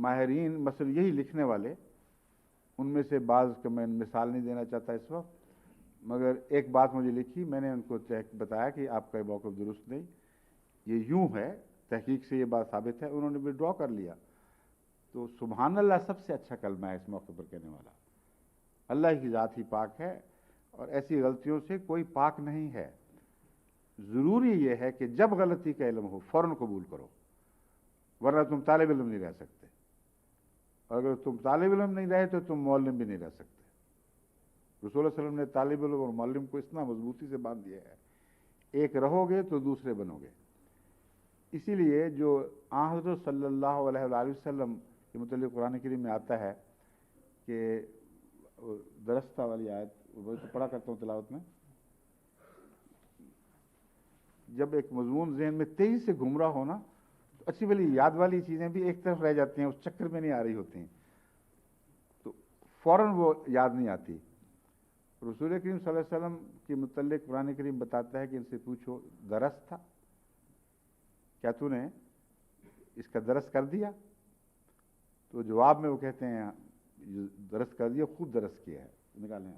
Speaker 1: ماہرین مثلا یہی لکھنے والے، ان میں سے بعض کا میں مثال نہیں دینا چاہتا اس وقت، مگر ایک بات مجھے لکھی، میں نے ان کو بتایا کہ آپ کا یہ موقف درست نہیں، یہ یوں ہے، تحقیق سے یہ بات ثابت ہے، انہوں نے بھی ڈرا کر لیا۔ تو سبحان اللہ سب سے اچھا کلمہ ہے اس موقع پر کہنے والا۔ اللہ کی ذات ہی پاک ہے، اور ایسی غلطیوں سے کوئی پاک نہیں ہے۔ ضروری یہ ہے کہ جب غلطی کا علم ہو فوراً قبول کرو، ورنہ تم طالب علم نہیں رہ سکتے، اور اگر تم طالب علم نہیں رہے تو تم معلم بھی نہیں رہ سکتے۔ رسول اللہ علیہ وسلم نے طالب علم اور معلم کو اتنا مضبوطی سے باندھ دیا ہے، ایک رہو گے تو دوسرے بنو گے۔ اسی لیے جو حضرت صلی اللہ علیہ وآلہ وسلم کے متعلق قرآن کریم میں آتا ہے کہ درستہ والی آیت وہ تو پڑھا کرتا ہوں تلاوت میں، جب ایک مضمون ذہن میں تیزی سے گھوم رہا ہونا تو اچھی بلی یاد والی چیزیں بھی ایک طرف رہ جاتی ہیں، اس چکر میں نہیں آ رہی ہوتی ہیں، تو فوراً وہ یاد نہیں آتی۔ رسول کریم صلی اللہ علیہ وسلم کے متعلق قرآن کریم بتاتا ہے کہ ان سے پوچھو درس تھا، کیا تو نے اس کا درس کر دیا؟ تو جواب میں وہ کہتے ہیں درس کر دیا، خوب درس کیا ہے۔ نکالیں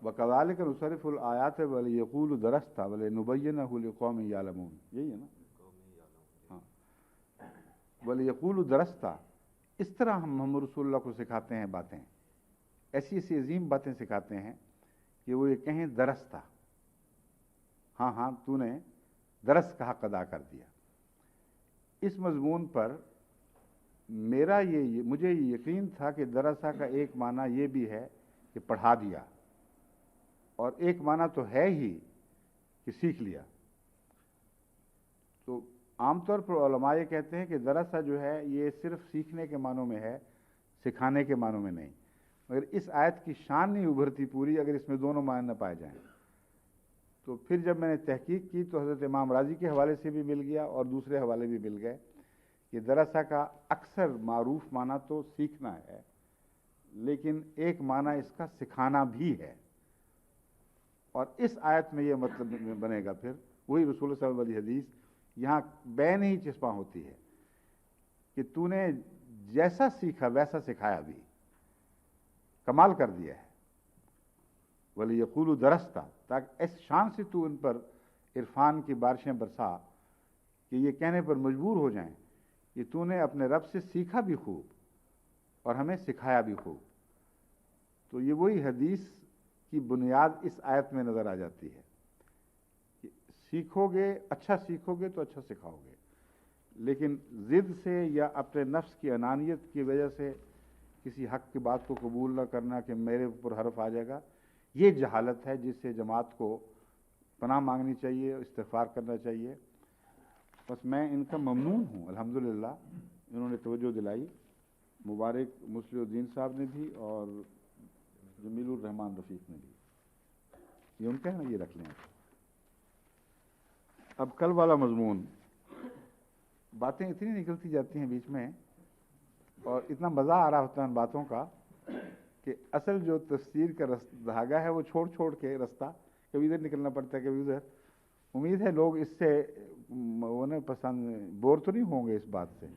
Speaker 1: وَكَذَلِكَ نُصَرِّفُ الْآيَاتِ وَلِيَقُولُوا دَرَسْتَ وَلِنُبَيِّنَهُ لِقَوْمٍ يَعْلَمُونَ، یہی ہے نا؟ ہاں، وَلِيَقُولُوا دَرَسْتَ، اس طرح ہم محمد رسول اللہ کو سکھاتے ہیں باتیں، ایسی ایسی عظیم باتیں سکھاتے ہیں کہ وہ یہ کہیں درس تھا، ہاں ہاں تو نے درس کا حق ادا کر دیا۔ اس مضمون پر مجھے یہ یقین تھا کہ درسہ کا ایک معنی یہ بھی ہے کہ پڑھا دیا، اور ایک معنی تو ہے ہی کہ سیکھ لیا۔ تو عام طور پر علماء یہ کہتے ہیں کہ درسہ جو ہے یہ صرف سیکھنے کے معنوں میں ہے، سکھانے کے معنوں میں نہیں، مگر اس آیت کی شان نہیں ابھرتی پوری اگر اس میں دونوں معنی نہ پائے جائیں۔ تو پھر جب میں نے تحقیق کی تو حضرت امام راضی کے حوالے سے بھی مل گیا اور دوسرے حوالے بھی مل گئے کہ درسہ کا اکثر معروف معنی تو سیکھنا ہے، لیکن ایک معنی اس کا سکھانا بھی ہے، اور اس آیت میں یہ مطلب بنے گا پھر وہی رسول صلی اللہ علیہ وسلم والی حدیث یہاں بین ہی چسپاں ہوتی ہے کہ تو نے جیسا سیکھا ویسا سکھایا بھی، کمال کر دیا ہے۔ وَلِيَقُولُوا دَرَسْتَ، تاکہ اس شان سے تو ان پر عرفان کی بارشیں برسا کہ یہ کہنے پر مجبور ہو جائیں کہ تو نے اپنے رب سے سیکھا بھی خوب اور ہمیں سکھایا بھی خوب۔ تو یہ وہی حدیث کی بنیاد اس آیت میں نظر آ جاتی ہے کہ سیکھو گے تو اچھا سکھاؤ گے، لیکن ضد سے یا اپنے نفس کی انانیت کی وجہ سے کسی حق کی بات کو قبول نہ کرنا کہ میرے اوپر حرف آ جائے گا، یہ جہالت ہے جس سے جماعت کو پناہ مانگنی چاہیے، استغفار کرنا چاہیے۔ بس میں ان کا ممنون ہوں، الحمدللہ انہوں نے توجہ دلائی، مبارک مسلم الدین صاحب نے بھی اور جمیل الرحمان رفیق نے بھی، یہ ان کا ہے نا، یہ رکھ لیں۔ اب کل والا مضمون، باتیں اتنی نکلتی جاتی ہیں بیچ میں اور اتنا مزہ آ رہا ہوتا ہے ان باتوں کا کہ اصل جو تفسیر کا دھاگا ہے وہ چھوڑ چھوڑ کے رستہ کبھی ادھر نکلنا پڑتا ہے کبھی ادھر. امید ہے لوگ اس سے وہ نہ پسند بور تو نہیں ہوں گے اس بات سے.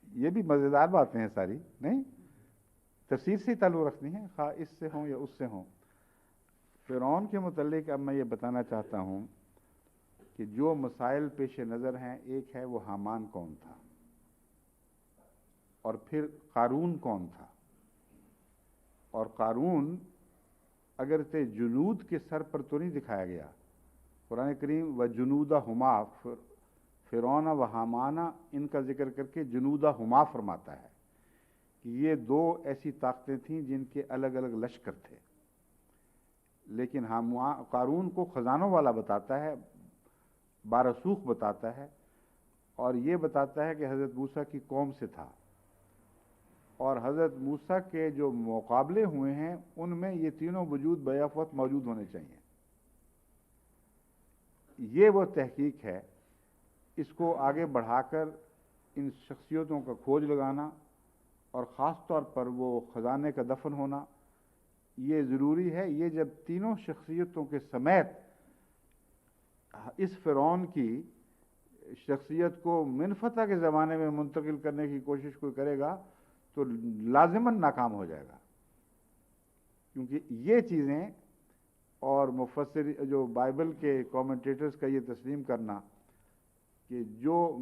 Speaker 1: یہ بھی مزیدار باتیں ہیں ساری، نہیں تفسیر سے ہی تعلق رکھنی ہے، خواہ اس سے ہوں یا اس سے ہوں. فرعون کے متعلق اب میں یہ بتانا چاہتا ہوں کہ جو مسائل پیش نظر ہیں، ایک ہے وہ حامان کون تھا، اور پھر قارون کون تھا. اور قارون اگرچہ جنود کے سر پر تو نہیں دکھایا گیا، قرآن کریم و جنودہما، فرعون و حامان ان کا ذکر کر کے جنودہما فرماتا ہے کہ یہ دو ایسی طاقتیں تھیں جن کے الگ الگ لشکر تھے. لیکن قارون کو خزانوں والا بتاتا ہے، بارسوخ بتاتا ہے، اور یہ بتاتا ہے کہ حضرت موسیٰ کی قوم سے تھا. اور حضرت موسیٰ کے جو مقابلے ہوئے ہیں ان میں یہ تینوں وجود بیک وقت موجود ہونے چاہیے. یہ وہ تحقیق ہے. اس کو آگے بڑھا کر ان شخصیتوں کا کھوج لگانا اور خاص طور پر وہ خزانے کا دفن ہونا یہ ضروری ہے. یہ جب تینوں شخصیتوں کے سمیت اس فرعون کی شخصیت کو من فتح کے زمانے میں منتقل کرنے کی کوشش کوئی کرے گا تو لازماً ناکام ہو جائے گا. کیونکہ یہ چیزیں اور مفسر جو بائبل کے کومنٹیٹرز کا یہ تسلیم کرنا کہ جو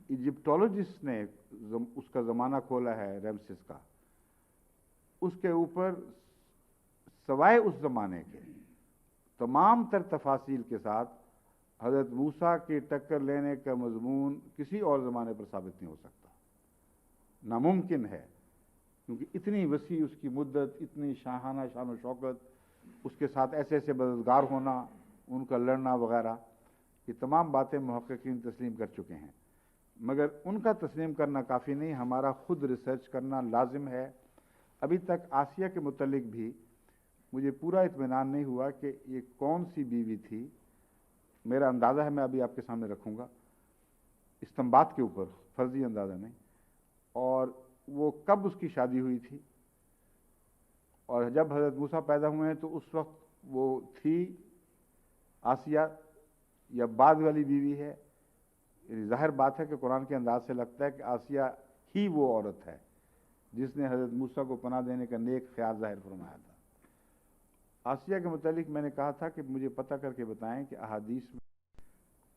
Speaker 1: ایجپٹولوجسٹ نے اس کا زمانہ کھولا ہے ریمسس کا، اس کے اوپر سوائے اس زمانے کے تمام تر تفاصیل کے ساتھ حضرت موسیٰ کی ٹکر لینے کا مضمون کسی اور زمانے پر ثابت نہیں ہو سکتا، ناممکن ہے. کیونکہ اتنی وسیع اس کی مدت، اتنی شاہانہ شان و شوکت، اس کے ساتھ ایسے ایسے مددگار ہونا، ان کا لڑنا وغیرہ، یہ تمام باتیں محققین تسلیم کر چکے ہیں. مگر ان کا تسلیم کرنا کافی نہیں، ہمارا خود ریسرچ کرنا لازم ہے. ابھی تک آسیہ کے متعلق بھی مجھے پورا اطمینان نہیں ہوا کہ یہ کون سی بیوی تھی. میرا اندازہ ہے، میں ابھی آپ کے سامنے رکھوں گا استنباط کے اوپر، فرضی اندازہ نہیں، اور وہ کب اس کی شادی ہوئی تھی، اور جب حضرت موسیٰ پیدا ہوئے ہیں تو اس وقت وہ تھی آسیہ یا بعد والی بیوی ہے. ظاہر بات ہے کہ قرآن کے انداز سے لگتا ہے کہ آسیہ ہی وہ عورت ہے جس نے حضرت موسیٰ کو پناہ دینے کا نیک خیال ظاہر فرمایا تھا. آسیہ کے متعلق میں نے کہا تھا کہ مجھے پتہ کر کے بتائیں کہ احادیث میں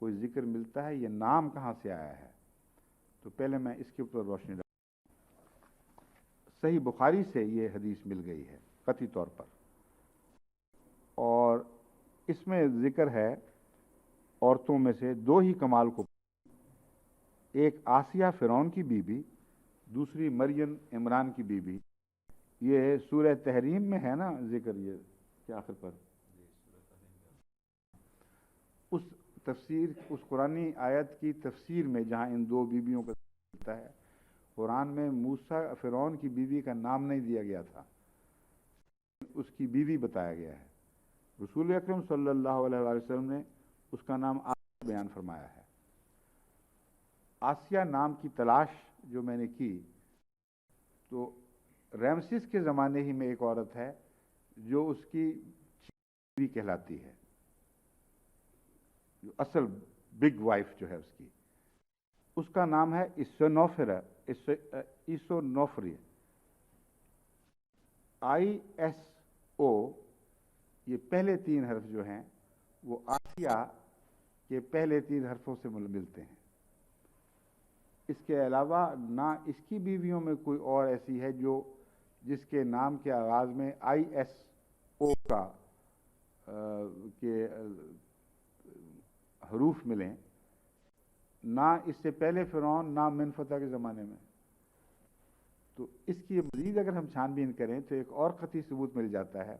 Speaker 1: کوئی ذکر ملتا ہے، یہ نام کہاں سے آیا ہے. تو پہلے میں اس کے اوپر روشنی ڈالوں. صحیح بخاری سے یہ حدیث مل گئی ہے قطعی طور پر، اور اس میں ذکر ہے عورتوں میں سے دو ہی کمال کو، ایک آسیہ فرعون کی بیوی، دوسری مریم عمران کی بیوی. یہ سورہ تحریم میں ہے نا ذکر، یہ کہ آخر پر اس تفسیر، اس قرآنی آیت کی تفسیر میں جہاں ان دو بیویوں کا ملتا ہے، قرآن میں موسیٰ فرعون کی بیوی کا نام نہیں دیا گیا تھا، اس کی بیوی بتایا گیا ہے. رسول اکرم صلی اللہ علیہ وسلم نے اس کا نام آسیہ بیان فرمایا ہے. آسیہ نام کی تلاش جو میں نے کی تو ریمسس کے زمانے ہی میں ایک عورت ہے جو اس کی بیوی کہلاتی ہے، جو اصل بگ وائف جو ہے اس کی، اس کا نام ہے ایسونوفری، ISO. یہ پہلے تین حرف جو ہیں وہ آسیہ کے پہلے تین حرفوں سے ملتے ہیں. اس کے علاوہ نہ اس کی بیویوں میں کوئی اور ایسی ہے جو جس کے نام کے آغاز میں ISO کا کے حروف ملیں، نہ اس سے پہلے فرعون، نہ من فتح کے زمانے میں. تو اس کی مزید اگر ہم چھان بین کریں تو ایک اور قطعی ثبوت مل جاتا ہے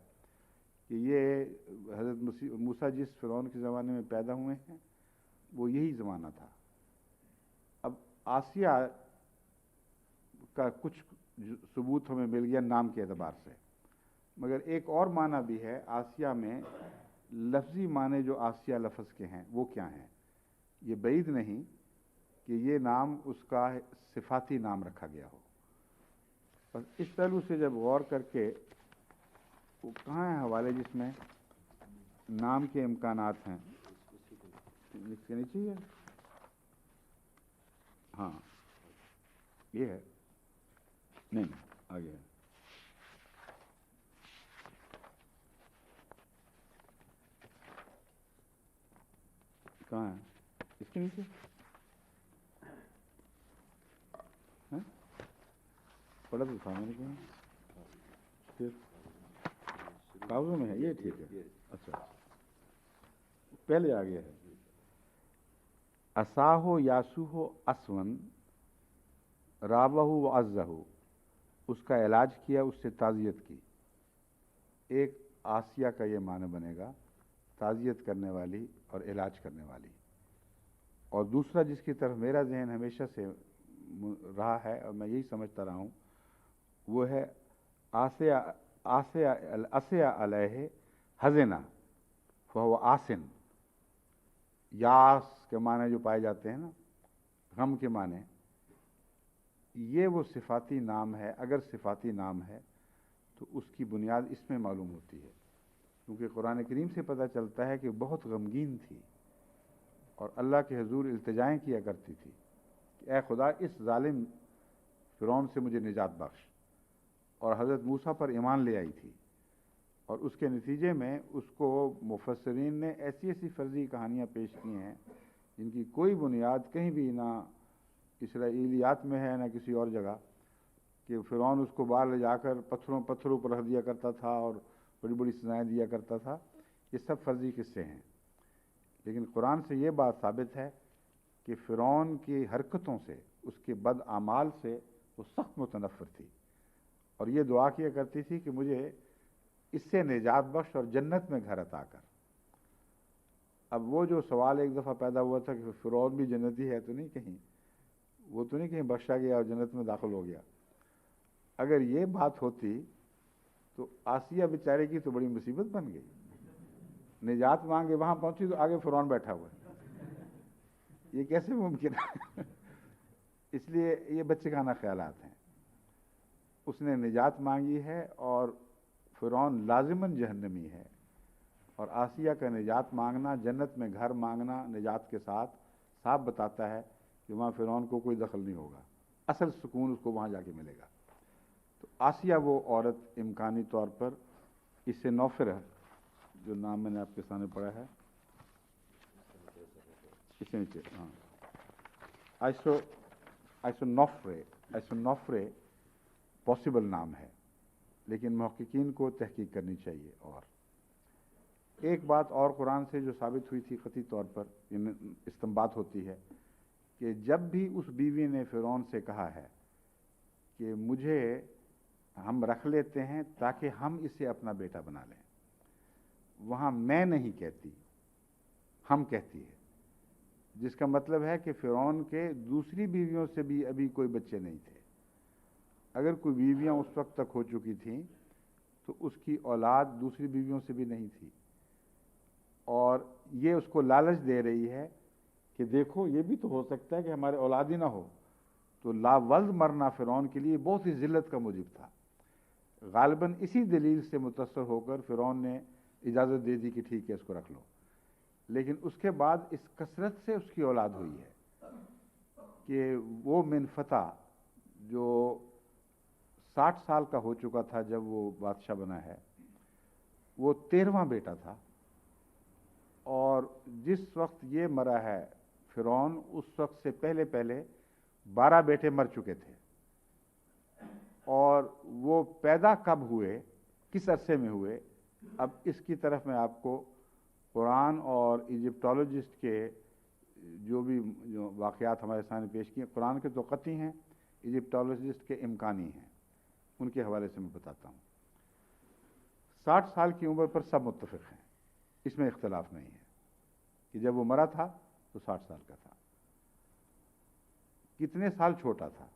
Speaker 1: کہ یہ حضرت موسیٰ جس فرعون کے زمانے میں پیدا ہوئے ہیں وہ یہی زمانہ تھا. اب آسیہ کا کچھ ثبوت ہمیں مل گیا نام کے اعتبار سے، مگر ایک اور معنی بھی ہے آسیہ میں لفظی معنی جو آسیہ لفظ کے ہیں وہ کیا ہیں. یہ بعید نہیں کہ یہ نام اس کا صفاتی نام رکھا گیا ہو. بس اس پہلو سے جب غور کر کے وہ کہاں ہیں حوالے جس میں نام کے امکانات ہیں, لکھ کے نیچے ہے. ہاں یہ ہے, نہیں آگے ہے. کہاں ہے اس کے نیچے؟ پڑھا تو تھا میں نے کہا پھر کاغذوں میں ہے یہ. ٹھیک ہے, اچھا پہلے آگے ہے. اساہو یاسوہو اسون رابہ و عزہ, اس کا علاج کیا, اس سے تعزیت کی. ایک آسیہ کا یہ معنی بنے گا, تعزیت کرنے والی اور علاج کرنے والی. اور دوسرا جس کی طرف میرا ذہن ہمیشہ سے رہا ہے اور میں یہی سمجھتا رہا ہوں, وہ ہے آسیہ علیہ حزنا فہو آسن. یاس کے معنی جو پائے جاتے ہیں نا, غم کے معنی, یہ وہ صفاتی نام ہے. اگر صفاتی نام ہے تو اس کی بنیاد اس میں معلوم ہوتی ہے, کیونکہ قرآن کریم سے پتہ چلتا ہے کہ بہت غمگین تھی اور اللہ کے حضور التجائیں کیا کرتی تھی کہ اے خدا اس ظالم فرعون سے مجھے نجات بخش. اور حضرت موسیٰ پر ایمان لے آئی تھی, اور اس کے نتیجے میں اس کو مفسرین نے ایسی ایسی فرضی کہانیاں پیش کی ہیں جن کی کوئی بنیاد کہیں بھی نہ اسرائیلیات میں ہے نہ کسی اور جگہ, کہ فرعون اس کو باہر لے جا کر پتھروں پر رکھ دیا کرتا تھا اور بڑی بڑی سزائیں دیا کرتا تھا. یہ سب فرضی قصے ہیں. لیکن قرآن سے یہ بات ثابت ہے کہ فرعون کی حرکتوں سے, اس کے بد اعمال سے وہ سخت متنفر تھی, اور یہ دعا کیا کرتی تھی کہ مجھے اس سے نجات بخش اور جنت میں گھر عطا کر. اب وہ جو سوال ایک دفعہ پیدا ہوا تھا کہ فرعون بھی جنتی ہے تو نہیں, کہیں وہ تو نہیں کہیں بخشا گیا اور جنت میں داخل ہو گیا. اگر یہ بات ہوتی تو آسیہ بیچارے کی تو بڑی مصیبت بن گئی. نجات مانگے وہاں پہنچی تو آگے فرعون بیٹھا ہوا ہے. یہ کیسے ممکن ہے؟ اس لیے یہ بچے خانہ خیالات ہیں. اس نے نجات مانگی ہے اور فرعون لازماً جہنمی ہے, اور آسیہ کا نجات مانگنا, جنت میں گھر مانگنا نجات کے ساتھ, صاف بتاتا ہے کہ وہاں فرعون کو کوئی دخل نہیں ہوگا. اصل سکون اس کو وہاں جا کے ملے گا. تو آسیہ وہ عورت امکانی طور پر, اس سے نوفر ہے جو نام میں نے آپ کے سامنے پڑھا ہے, اس سے نیچے, ہاں ایسونوفرے پاسبل نام ہے, لیکن محققین کو تحقیق کرنی چاہیے. اور ایک بات اور قرآن سے جو ثابت ہوئی تھی قطعی طور پر استنباط ہوتی ہے کہ جب بھی اس بیوی نے فرعون سے کہا ہے کہ مجھے ہم رکھ لیتے ہیں تاکہ ہم اسے اپنا بیٹا بنا لیں, وہاں میں نہیں کہتی, ہم کہتی ہے, جس کا مطلب ہے کہ فرعون کے دوسری بیویوں سے بھی ابھی کوئی بچے نہیں تھے. اگر کوئی بیویاں اس وقت تک ہو چکی تھیں تو اس کی اولاد دوسری بیویوں سے بھی نہیں تھی, اور یہ اس کو لالچ دے رہی ہے کہ دیکھو یہ بھی تو ہو سکتا ہے کہ ہمارے اولاد ہی نہ ہو. تو لا ولد مرنا فرعون کے لیے بہت ہی ذلت کا موجب تھا. غالباً اسی دلیل سے متاثر ہو کر فرعون نے اجازت دے دی کہ ٹھیک ہے اس کو رکھ لو. لیکن اس کے بعد اس کثرت سے اس کی اولاد ہوئی ہے کہ وہ من فتح جو 60 سال کا ہو چکا تھا جب وہ بادشاہ بنا ہے, وہ 13واں بیٹا تھا. اور جس وقت یہ مرا ہے فرعون, اس وقت سے پہلے 12 بیٹے مر چکے تھے. اور وہ پیدا کب ہوئے, کس عرصے میں ہوئے, اب اس کی طرف میں آپ کو قرآن اور ایجپٹولوجسٹ کے جو واقعات ہمارے سامنے پیش کیے, قرآن کے تو قطعی ہیں, ایجپٹولوجسٹ کے امکانی ہیں, ان کے حوالے سے میں بتاتا ہوں. 60 سال کی عمر پر سب متفق ہیں, اس میں اختلاف نہیں ہے کہ جب وہ مرا تھا تو 60 سال کا تھا. کتنے سال چھوٹا تھا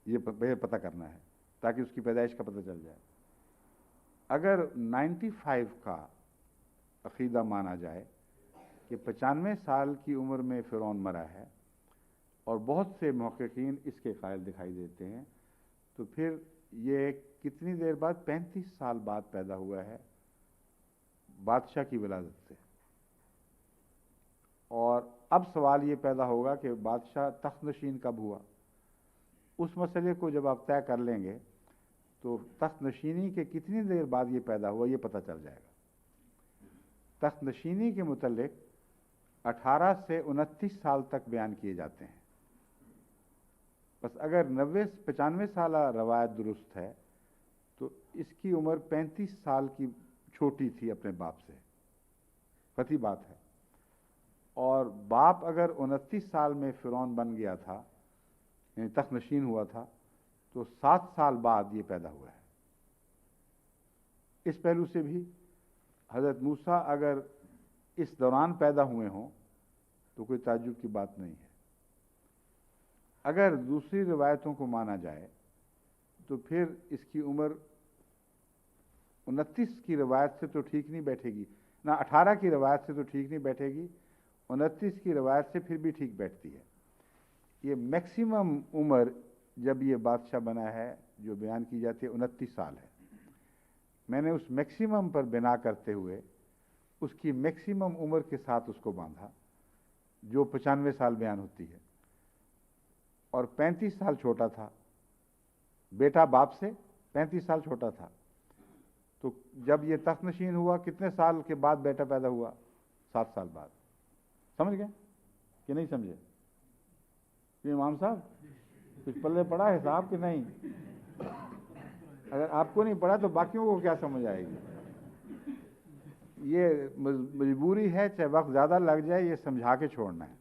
Speaker 1: یہ پتہ کرنا ہے تاکہ اس کی پیدائش کا پتہ چل جائے. اگر 95 کا عقیدہ مانا جائے کہ 95 سال کی عمر میں فرعون مرا ہے، اور بہت سے محققین اس کے قائل دکھائی دیتے ہیں، تو پھر یہ کتنی دیر بعد، 35 سال بعد پیدا ہوا ہے بادشاہ کی ولادت سے۔ اور اب سوال یہ پیدا ہوگا کہ بادشاہ تخت نشین کب ہوا؟ اس مسئلے کو جب آپ طے کر لیں گے تو تخت نشینی کے کتنی دیر بعد یہ پیدا ہوا یہ پتہ چل جائے گا۔ تخت نشینی کے متعلق 18 سے 29 سال تک بیان کیے جاتے ہیں۔ بس اگر 95 سالہ روایت درست ہے تو اس کی عمر 35 سال کی چھوٹی تھی اپنے باپ سے، قطعی بات ہے۔ اور باپ اگر 29 سال میں فرعون بن گیا تھا، یعنی تخت نشین ہوا تھا، تو 7 سال بعد یہ پیدا ہوا ہے۔ اس پہلو سے بھی حضرت موسیٰ اگر اس دوران پیدا ہوئے ہوں تو کوئی تعجب کی بات نہیں ہے۔ اگر دوسری روایتوں کو مانا جائے تو پھر اس کی عمر 29 کی روایت سے تو ٹھیک نہیں بیٹھے گی، نہ 18 کی روایت سے تو ٹھیک نہیں بیٹھے گی، 29 کی روایت سے پھر بھی ٹھیک بیٹھتی ہے۔ یہ میکسیمم عمر جب یہ بادشاہ بنا ہے جو بیان کی جاتی ہے 29 سال ہے۔ میں نے اس میکسیمم پر بنا کرتے ہوئے اس کی میکسیمم عمر کے ساتھ اس کو باندھا جو 95 سال بیان ہوتی ہے، اور 35 سال چھوٹا تھا بیٹا، باپ سے 35 سال چھوٹا تھا۔ تو جب یہ تخت نشین ہوا کتنے سال کے بعد بیٹا پیدا ہوا؟ 7 سال بعد۔ سمجھ گئے کہ نہیں سمجھے؟ یہ امام صاحب کچھ پلے پڑا ہے صاحب کہ نہیں؟ اگر آپ کو نہیں پڑا تو باقیوں کو کیا سمجھ آئے گی؟ یہ مجبوری ہے، چاہے وقت زیادہ لگ جائے، یہ سمجھا کے چھوڑنا ہے۔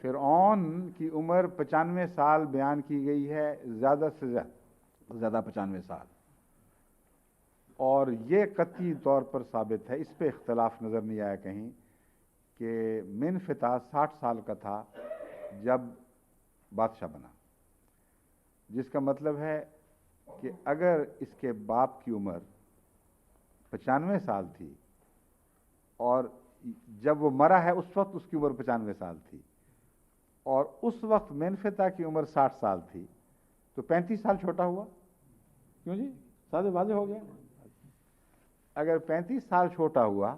Speaker 1: فرعون کی عمر 95 سال بیان کی گئی ہے، زیادہ سے زیادہ 95 سال، اور یہ قطعی طور پر ثابت ہے، اس پہ اختلاف نظر نہیں آیا کہیں، کہ منفتح 60 سال کا تھا جب بادشاہ بنا، جس کا مطلب ہے کہ اگر اس کے باپ کی عمر 95 سال تھی اور جب وہ مرا ہے اس وقت اس کی عمر 95 سال تھی، اور اس وقت منفتح کی عمر 60 سال تھی، تو 35 سال چھوٹا ہوا۔ کیوں جی؟ سادہ واضح ہو گیا۔ اگر 35 سال چھوٹا ہوا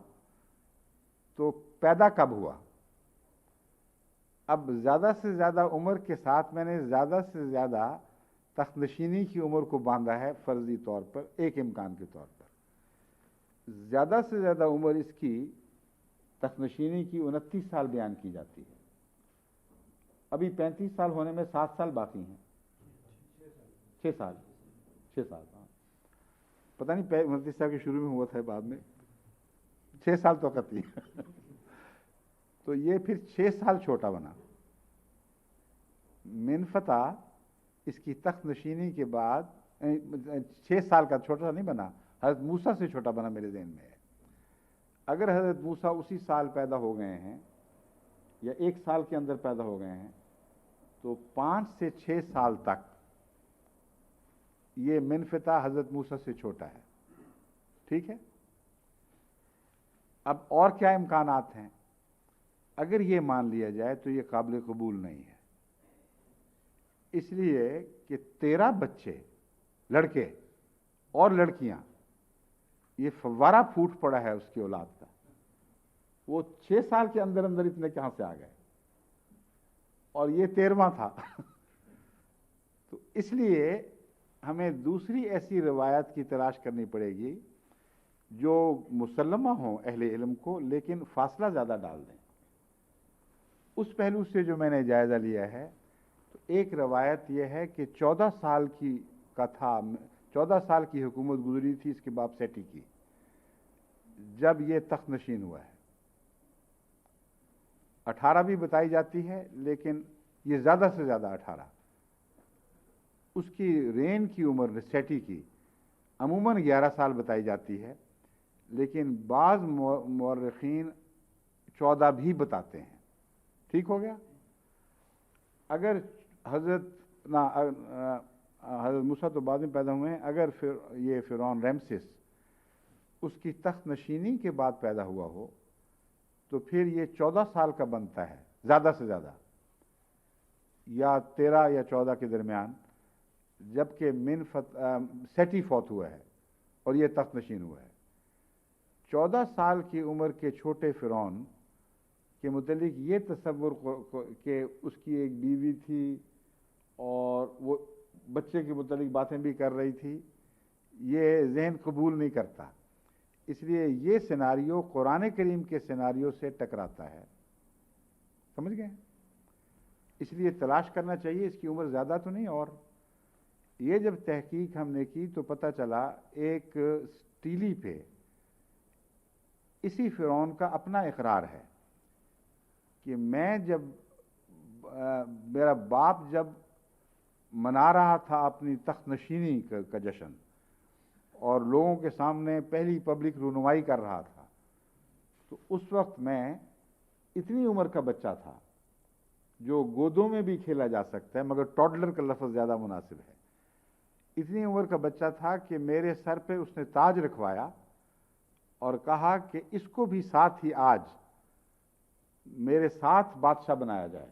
Speaker 1: تو پیدا کب ہوا؟ اب زیادہ سے زیادہ عمر کے ساتھ میں نے زیادہ سے زیادہ تخت نشینی کی عمر کو باندھا ہے فرضی طور پر، ایک امکان کے طور پر۔ زیادہ سے زیادہ عمر اس کی تخت نشینی کی 29 سال بیان کی جاتی ہے۔ ابھی 35 سال ہونے میں 7 سال باقی ہیں، 6 سال ہاں، پتہ نہیں 29 سال کے شروع میں ہوا تھا بعد میں، 6 سال تو قطعی تو یہ پھر 6 سال چھوٹا بنا۔ منفتح اس کی تخت نشینی کے بعد 6 سال کا چھوٹا نہیں بنا، حضرت موسیٰ سے چھوٹا بنا، میرے ذہن میں ہے۔ اگر حضرت موسیٰ اسی سال پیدا ہو گئے ہیں یا 1 سال کے اندر پیدا ہو گئے ہیں تو 5 سے 6 سال تک یہ منفتح حضرت موسیٰ سے چھوٹا ہے۔ ٹھیک ہے؟ اب اور کیا امکانات ہیں؟ اگر یہ مان لیا جائے تو یہ قابل قبول نہیں ہے، اس لیے کہ 13 بچے، لڑکے اور لڑکیاں، یہ فوارہ پھوٹ پڑا ہے اس کی اولاد کا، وہ 6 سال کے اندر اندر اتنے کہاں سے آ گئے، اور یہ 13واں تھا۔ تو اس لیے ہمیں دوسری ایسی روایت کی تلاش کرنی پڑے گی جو مسلمہ ہوں اہل علم کو، لیکن فاصلہ زیادہ ڈال دیں۔ اس پہلو سے جو میں نے جائزہ لیا ہے تو ایک روایت یہ ہے کہ 14 سال کی حکومت گزری تھی اس کے باپ سیٹی کی جب یہ تخت نشین ہوا ہے۔ 18 بھی بتائی جاتی ہے لیکن یہ زیادہ سے زیادہ 18۔ اس کی رین کی عمر سیٹی کی عموماً 11 سال بتائی جاتی ہے، لیکن بعض مورخین 14 بھی بتاتے ہیں۔ ٹھیک ہو گیا؟ اگر حضرت موسیٰ تو بعد میں پیدا ہوئے ہیں، اگر یہ فرعون رمسیس اس کی تخت نشینی کے بعد پیدا ہوا ہو تو پھر یہ 14 سال کا بنتا ہے زیادہ سے زیادہ، یا 13 یا 14 کے درمیان، جبکہ سیٹی فوت ہوا ہے اور یہ تخت نشین ہوا ہے۔ 14 سال کی عمر کے چھوٹے فرعون کے متعلق یہ تصور کہ اس کی ایک بیوی تھی اور وہ بچے کے متعلق باتیں بھی کر رہی تھی، یہ ذہن قبول نہیں کرتا، اس لیے یہ سیناریو قرآن کریم کے سیناریو سے ٹکراتا ہے، سمجھ گئے؟ اس لیے تلاش کرنا چاہیے اس کی عمر زیادہ تو نہیں۔ اور یہ جب تحقیق ہم نے کی تو پتہ چلا ایک سٹیلی پہ اسی فرعون کا اپنا اقرار ہے کہ میں جب میرا باپ جب منا رہا تھا اپنی تخت نشینی کا جشن اور لوگوں کے سامنے پہلی پبلک رونمائی کر رہا تھا، تو اس وقت میں اتنی عمر کا بچہ تھا جو گودوں میں بھی کھیلا جا سکتا ہے، مگر ٹوڈلر کا لفظ زیادہ مناسب ہے، اتنی عمر کا بچہ تھا کہ میرے سر پہ اس نے تاج رکھوایا اور کہا کہ اس کو بھی ساتھ ہی آج میرے ساتھ بادشاہ بنایا جائے،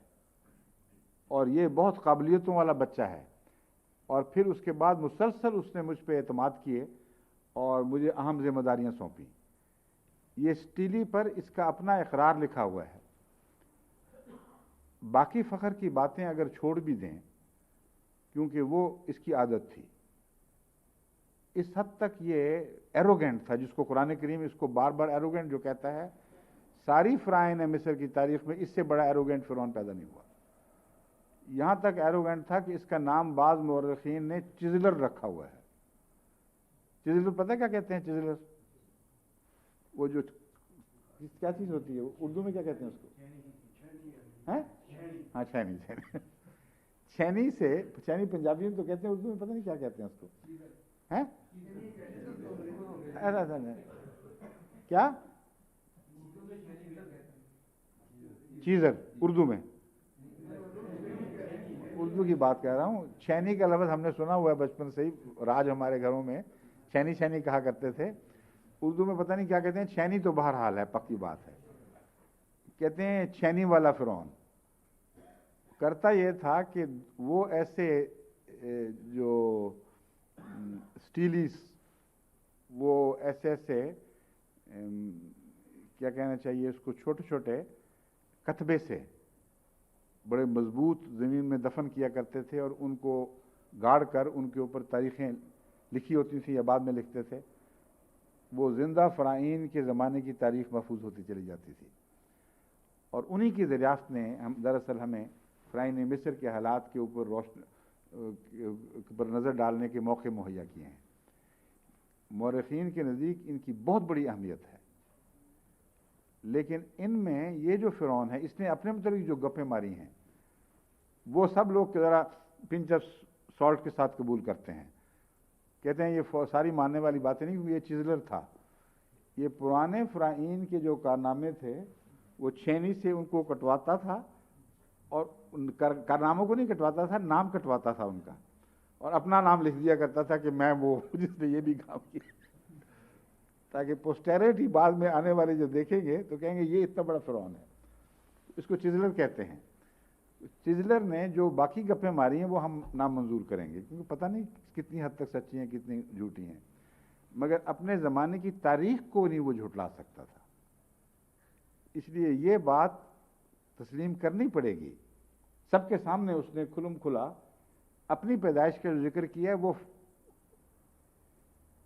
Speaker 1: اور یہ بہت قابلیتوں والا بچہ ہے۔ اور پھر اس کے بعد مسلسل اس نے مجھ پہ اعتماد کیے اور مجھے اہم ذمہ داریاں سونپیں۔ یہ سٹیلی پر اس کا اپنا اقرار لکھا ہوا ہے۔ باقی فخر کی باتیں اگر چھوڑ بھی دیں کیونکہ وہ اس کی عادت تھی، اس حد تک یہ ایروگینٹ تھا، جس کو قرآن کریم اس کو بار بار ایروگینٹ جو کہتا ہے، ساری فرعون مصر کی تاریخ میں اس سے بڑا ایروگینٹ فرعون پیدا نہیں ہوا۔ یہاں تک ایروگینٹ تھا کہ اس کا نام بعض مورخین نے چزلر رکھا ہوا ہے۔ چزلر پتہ کیا کہتے ہیں؟ چزلر وہ جو کیا چیز ہوتی ہے، اردو میں کیا کہتے ہیں اس کو؟ ہاں، چھینی۔ چھینی سے چھینی پنجابی میں تو کہتے ہیں، اردو میں پتہ نہیں کیا کہتے ہیں اس کو، ایسا نہیں کیا چیزر اردو میں، اردو کی بات کہہ رہا ہوں۔ چھینی کا لفظ ہم نے سنا ہوا ہے بچپن سے ہی، راج ہمارے گھروں میں چھینی چھینی کہا کرتے تھے۔ اردو میں پتہ نہیں کیا کہتے ہیں، چھینی تو بہرحال ہے، پکی بات ہے، کہتے ہیں چھینی والا فرعون۔ کرتا یہ تھا کہ وہ ایسے جو سٹیلیز، وہ ایسے کیا کہنا چاہیے اس کو، چھوٹے چھوٹے کتبے سے بڑے مضبوط زمین میں دفن کیا کرتے تھے اور ان کو گاڑ کر ان کے اوپر تاریخیں لکھی ہوتی تھیں یا بعد میں لکھتے تھے۔ وہ زندہ فرعون کے زمانے کی تاریخ محفوظ ہوتی چلی جاتی تھی، اور انہی کی دریافت نے دراصل ہمیں فرعون مصر کے حالات کے اوپر پر نظر ڈالنے کے موقع مہیا کیے ہیں۔ مورخین کے نزدیک ان کی بہت بڑی اہمیت ہے، لیکن ان میں یہ جو فرعون ہے، اس نے اپنے متعلق جو گپیں ماری ہیں وہ سب لوگ ذرا پنچ آف سالٹ کے ساتھ قبول کرتے ہیں، کہتے ہیں یہ ساری ماننے والی باتیں نہیں، کیونکہ یہ چزلر تھا۔ یہ پرانے فرعون کے جو کارنامے تھے وہ چھینی سے ان کو کٹواتا تھا، اور کارناموں کو نہیں کٹواتا تھا، نام کٹواتا تھا ان کا، اور اپنا نام لکھ دیا کرتا تھا کہ میں وہ جس نے یہ بھی کام کیا، تاکہ پوسٹیریٹی بعد میں آنے والے جو دیکھیں گے تو کہیں گے یہ اتنا بڑا فرعون ہے۔ اس کو چزلر کہتے ہیں۔ چزلر نے جو باقی گپیں ماری ہیں وہ ہم نامنظور کریں گے، کیونکہ پتہ نہیں کتنی حد تک سچی ہیں کتنی جھوٹی ہیں، مگر اپنے زمانے کی تاریخ کو نہیں وہ جھٹلا سکتا تھا۔ اس لیے یہ بات تسلیم کرنی پڑے گی۔ سب کے سامنے اس نے کھلم کھلا اپنی پیدائش کا جو ذکر کیا ہے، وہ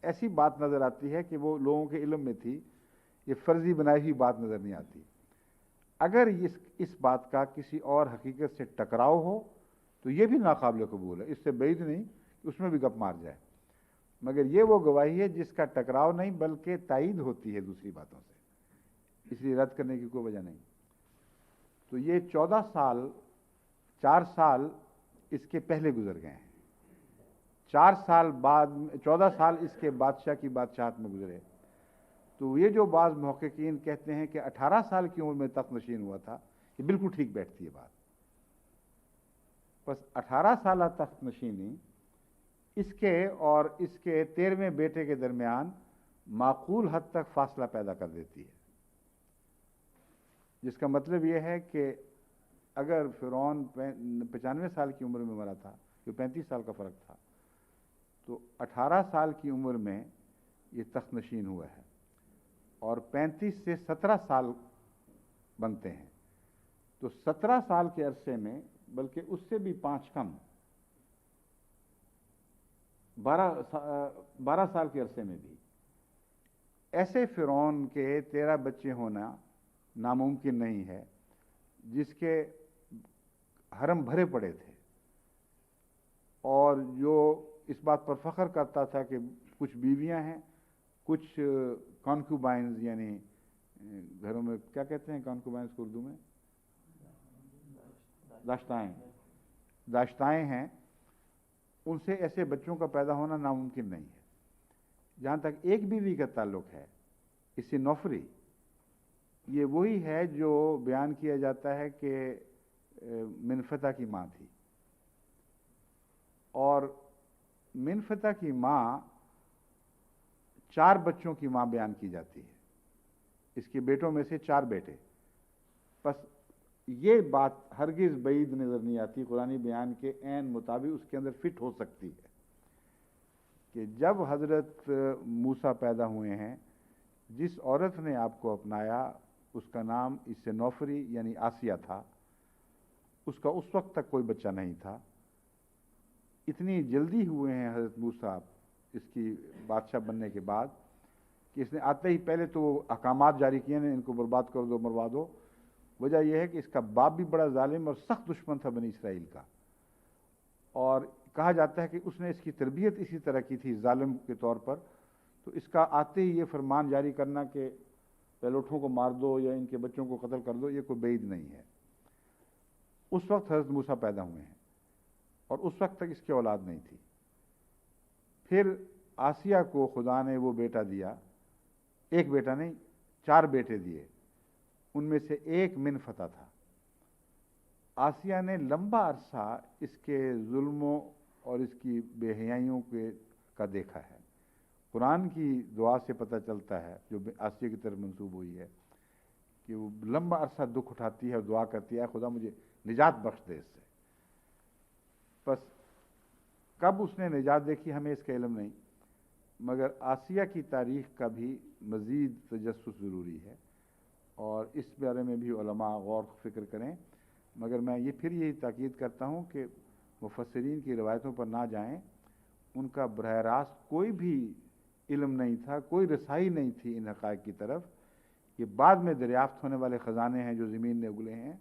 Speaker 1: ایسی بات نظر آتی ہے کہ وہ لوگوں کے علم میں تھی، یہ فرضی بنائی ہوئی بات نظر نہیں آتی۔ اگر اس بات کا کسی اور حقیقت سے ٹکراؤ ہو تو یہ بھی ناقابل قبول ہے، اس سے بعید نہیں کہ اس میں بھی گپ مار جائے، مگر یہ وہ گواہی ہے جس کا ٹکراؤ نہیں بلکہ تائید ہوتی ہے دوسری باتوں سے، اس لیے رد کرنے کی کوئی وجہ نہیں۔ تو یہ 14 سال، 4 سال اس کے پہلے گزر گئے ہیں، 4 سال بعد 14 سال اس کے بادشاہ کی بادشاہت میں گزرے، تو یہ جو بعض محققین کہتے ہیں کہ 18 سال کی عمر میں تخت نشین ہوا تھا، یہ بالکل ٹھیک بیٹھتی ہے بات۔ بس 18 سالہ تخت نشینی اس کے اور اس کے 13ویں بیٹے کے درمیان معقول حد تک فاصلہ پیدا کر دیتی ہے، جس کا مطلب یہ ہے کہ اگر فرعون 95 سال کی عمر میں مرا تھا، جو 35 سال کا فرق تھا، تو 18 سال کی عمر میں یہ تخت نشین ہوا ہے، اور 35 سے 17 سال بنتے ہیں، تو 17 سال کے عرصے میں، بلکہ اس سے بھی 5 کم، 12 سال کے عرصے میں بھی ایسے فرعون کے 13 بچے ہونا ناممکن نہیں ہے، جس کے حرم بھرے پڑے تھے، اور جو اس بات پر فخر کرتا تھا کہ کچھ بیویاں ہیں، کچھ کانکوبائنز، یعنی گھروں میں کیا کہتے ہیں کانکوبائنز کو اردو میں؟ داشتائیں ہیں، ان سے ایسے بچوں کا پیدا ہونا ناممکن نہیں ہے۔ جہاں تک ایک بیوی کا تعلق ہے، اس سے نوفری، یہ وہی ہے جو بیان کیا جاتا ہے کہ منفتح کی ماں تھی، اور منفتح کی ماں 4 بچوں کی ماں بیان کی جاتی ہے، اس کے بیٹوں میں سے 4 بیٹے۔ بس یہ بات ہرگز بعید نظر نہیں آتی، قرآنی بیان کے عین مطابق اس کے اندر فٹ ہو سکتی ہے کہ جب حضرت موسیٰ پیدا ہوئے ہیں، جس عورت نے آپ کو اپنایا اس کا نام اس سے نوفری یعنی آسیہ تھا، اس کا اس وقت تک کوئی بچہ نہیں تھا۔ اتنی جلدی ہوئے ہیں حضرت موسیٰ اس کی بادشاہ بننے کے بعد کہ اس نے آتے ہی پہلے تو احکامات جاری کیے ہیں، ان کو برباد کر دو، مروا دو۔ وجہ یہ ہے کہ اس کا باپ بھی بڑا ظالم اور سخت دشمن تھا بنی اسرائیل کا، اور کہا جاتا ہے کہ اس نے اس کی تربیت اسی طرح کی تھی ظالم کے طور پر، تو اس کا آتے ہی یہ فرمان جاری کرنا کہ پیلوٹوں کو مار دو یا ان کے بچوں کو قتل کر دو، یہ کوئی بعید نہیں ہے۔ اس وقت حضرت موسیٰ پیدا ہوئے ہیں، اور اس وقت تک اس کی اولاد نہیں تھی۔ پھر آسیہ کو خدا نے وہ بیٹا دیا، ایک بیٹا نہیں 4 بیٹے دیے، ان میں سے ایک منفتح تھا۔ آسیہ نے لمبا عرصہ اس کے ظلموں اور اس کی بے حیائیوں کا دیکھا ہے۔ قرآن کی دعا سے پتہ چلتا ہے، جو آسیہ کی طرف منسوب ہوئی ہے، کہ وہ لمبا عرصہ دکھ اٹھاتی ہے اور دعا کرتی ہے، خدا مجھے نجات بخش دے اس سے۔ بس کب اس نے نجات دیکھی ہمیں اس کا علم نہیں، مگر آسیہ کی تاریخ کا بھی مزید تجسس ضروری ہے، اور اس بارے میں بھی علماء غور فکر کریں۔ مگر میں یہی تاکید کرتا ہوں کہ مفسرین کی روایتوں پر نہ جائیں، ان کا براہ راست کوئی بھی علم نہیں تھا، کوئی رسائی نہیں تھی ان حقائق کی طرف۔ یہ بعد میں دریافت ہونے والے خزانے ہیں جو زمین نے اگلے ہیں،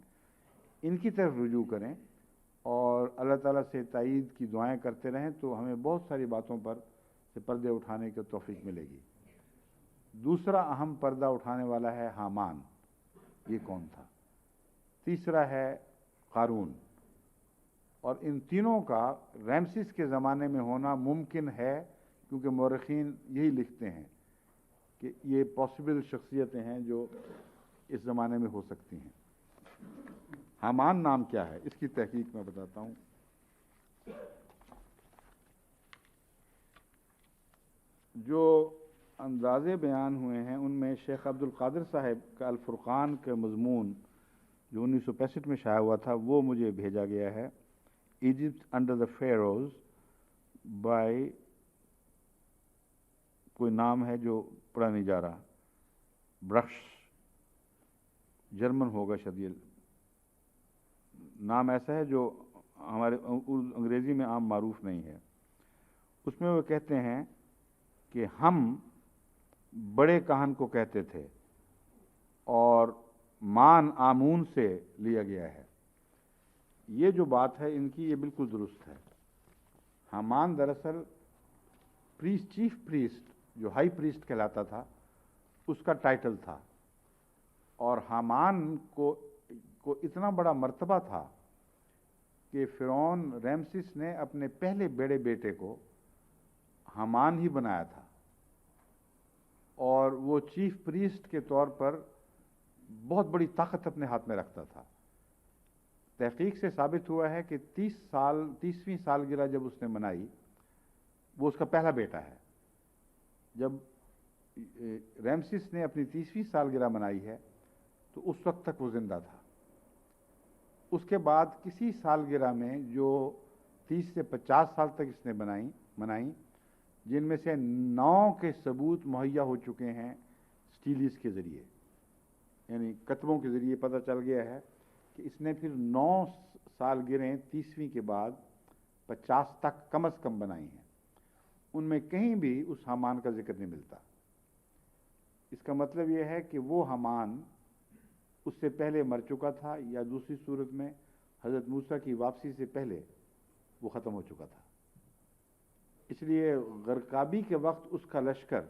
Speaker 1: ان کی طرف رجوع کریں اور اللہ تعالیٰ سے تائید کی دعائیں کرتے رہیں، تو ہمیں بہت ساری باتوں پر سے پردے اٹھانے کی توفیق ملے گی۔ دوسرا اہم پردہ اٹھانے والا ہے حامان، یہ کون تھا؟ تیسرا ہے قارون، اور ان تینوں کا رامسیس کے زمانے میں ہونا ممکن ہے، کیونکہ مورخین یہی لکھتے ہیں کہ یہ پاسبل شخصیتیں ہیں جو اس زمانے میں ہو سکتی ہیں۔ حامان نام کیا ہے، اس کی تحقیق میں بتاتا ہوں۔ جو اندازے بیان ہوئے ہیں ان میں شیخ عبد القادر صاحب کا الفرقان کا مضمون جو 1965 میں شائع ہوا تھا، وہ مجھے بھیجا گیا ہے، Egypt under the pharaohs, by کوئی نام ہے جو پڑھا نہیں جا رہا، برکش، جرمن ہوگا شاید، نام ایسا ہے جو ہمارے انگریزی میں عام معروف نہیں ہے۔ اس میں وہ کہتے ہیں کہ ہم بڑے کہن کو کہتے تھے، اور مان آمون سے لیا گیا ہے۔ یہ جو بات ہے ان کی، یہ بالکل درست ہے۔ حامان دراصل چیف پریسٹ، جو ہائی پریسٹ کہلاتا تھا، اس کا ٹائٹل تھا، اور حامان کو اتنا بڑا مرتبہ تھا کہ فرعون رامسیس نے اپنے پہلے بڑے بیٹے کو حامان ہی بنایا تھا، اور وہ چیف پریسٹ کے طور پر بہت بڑی طاقت اپنے ہاتھ میں رکھتا تھا۔ تحقیق سے ثابت ہوا ہے کہ 30ویں سالگرہ جب اس نے منائی، وہ اس کا پہلا بیٹا ہے، جب رامسیس نے اپنی 30ویں سالگرہ منائی ہے تو اس وقت تک وہ زندہ تھا. اس کے بعد کسی سالگرہ میں جو 30 سے 50 سال تک اس نے منائی، جن میں سے 9 کے ثبوت مہیا ہو چکے ہیں سٹیلیز کے ذریعے، یعنی کتبوں کے ذریعے پتہ چل گیا ہے کہ اس نے پھر 9 سالگرہیں 30ویں کے بعد 50 تک کم از کم بنائی ہیں. ان میں کہیں بھی اس حامان کا ذکر نہیں ملتا. اس کا مطلب یہ ہے کہ وہ حامان اس سے پہلے مر چکا تھا، یا دوسری صورت میں حضرت موسیٰ کی واپسی سے پہلے وہ ختم ہو چکا تھا. اس لیے غرقابی کے وقت اس کا لشکر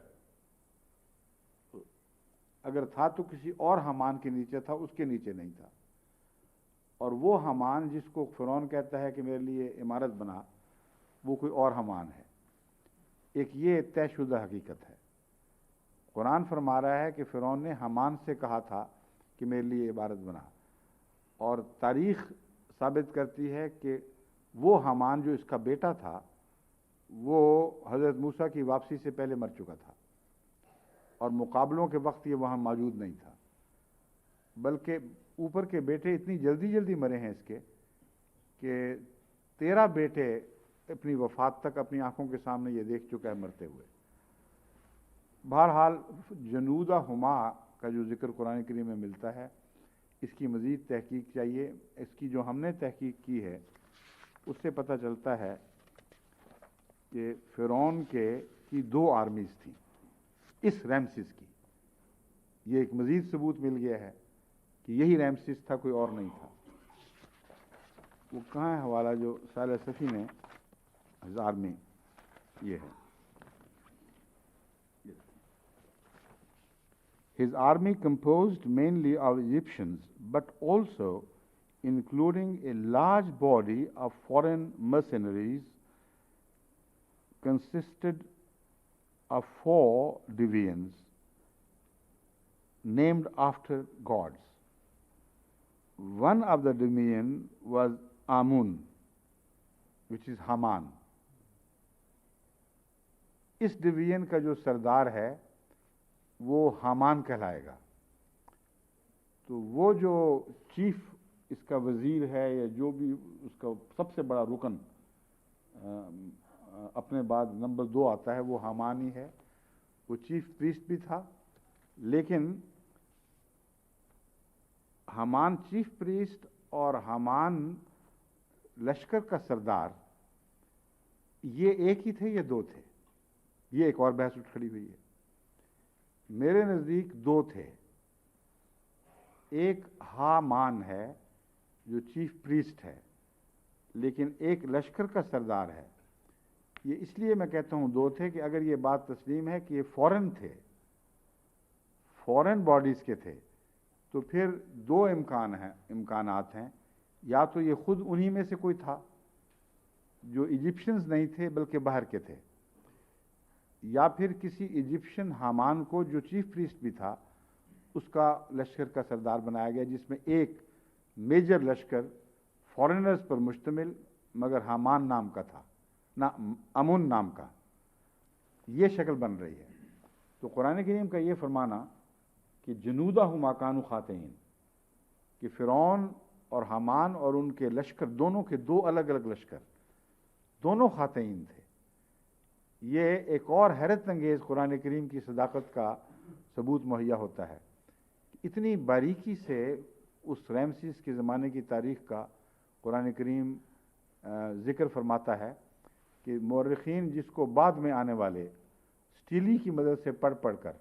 Speaker 1: اگر تھا تو کسی اور حامان کے نیچے تھا، اس کے نیچے نہیں تھا. اور وہ حامان جس کو فرعون کہتا ہے کہ میرے لیے عمارت بنا، وہ کوئی اور حامان ہے. ایک یہ طے شدہ حقیقت ہے. قرآن فرما رہا ہے کہ فرعون نے حامان سے کہا تھا کہ میرے لیے عمارت بنا، اور تاریخ ثابت کرتی ہے کہ وہ حامان جو اس کا بیٹا تھا وہ حضرت موسیٰ کی واپسی سے پہلے مر چکا تھا، اور مقابلوں کے وقت یہ وہاں موجود نہیں تھا. بلکہ اوپر کے بیٹے اتنی جلدی مرے ہیں اس کے کہ 13 بیٹے اپنی وفات تک اپنی آنکھوں کے سامنے یہ دیکھ چکا ہے مرتے ہوئے. بہرحال جنودہ ہما کا جو ذکر قرآن کریم میں ملتا ہے، اس کی مزید تحقیق چاہیے. اس کی جو ہم نے تحقیق کی ہے اس سے پتہ چلتا ہے کہ فرعون کی 2 آرمیز تھیں اس رامسیس کی. یہ ایک مزید ثبوت مل گیا ہے کہ یہی رامسیس تھا، کوئی اور نہیں تھا. وہ کہاں ہے حوالہ جو صالح صفی نے 1000 میں یہ ہے. His army composed mainly of Egyptians, but also including a large body of foreign mercenaries, consisted of 4 divisions named after gods. One of the division was Amun, which is Haman. اس ڈویژن کا جو سردار ہے وہ حامان کہلائے گا. تو وہ جو chief اس کا وزیر ہے یا جو بھی اس کا سب سے بڑا رکن اپنے بعد نمبر 2 آتا ہے وہ حامان ہی ہے. وہ چیف پریسٹ بھی تھا، لیکن حامان چیف پریسٹ اور حامان لشکر کا سردار یہ ایک ہی تھے یا 2 تھے؟ یہ ایک اور بحث اٹھ کھڑی ہوئی ہے. میرے نزدیک 2 تھے. ایک حامان ہے جو چیف پریسٹ ہے، لیکن ایک لشکر کا سردار ہے. یہ اس لیے میں کہتا ہوں 2 تھے کہ اگر یہ بات تسلیم ہے کہ یہ فورن تھے، فورن باڈیز کے تھے، تو پھر 2 امکانات ہیں. یا تو یہ خود انہی میں سے کوئی تھا جو ایجپشنز نہیں تھے بلکہ باہر کے تھے، یا پھر کسی ایجپشن حامان کو جو چیف پریسٹ بھی تھا اس کا لشکر کا سردار بنایا گیا، جس میں ایک میجر لشکر فورنرز پر مشتمل مگر حامان نام کا تھا، نہ امون نام کا. یہ شکل بن رہی ہے. تو قرآن کریم کا یہ فرمانا کہ جنودہ ہما کانوا خاطئین، کہ فرعون اور حامان اور ان کے لشکر دونوں کے 2 الگ الگ لشکر دونوں خاطئین تھے، یہ ایک اور حیرت انگیز قرآن کریم کی صداقت کا ثبوت مہیا ہوتا ہے. اتنی باریکی سے اس رامسیس کے زمانے کی تاریخ کا قرآن کریم ذکر فرماتا ہے کہ مورخین جس کو بعد میں آنے والے سٹیلی کی مدد سے پڑھ کر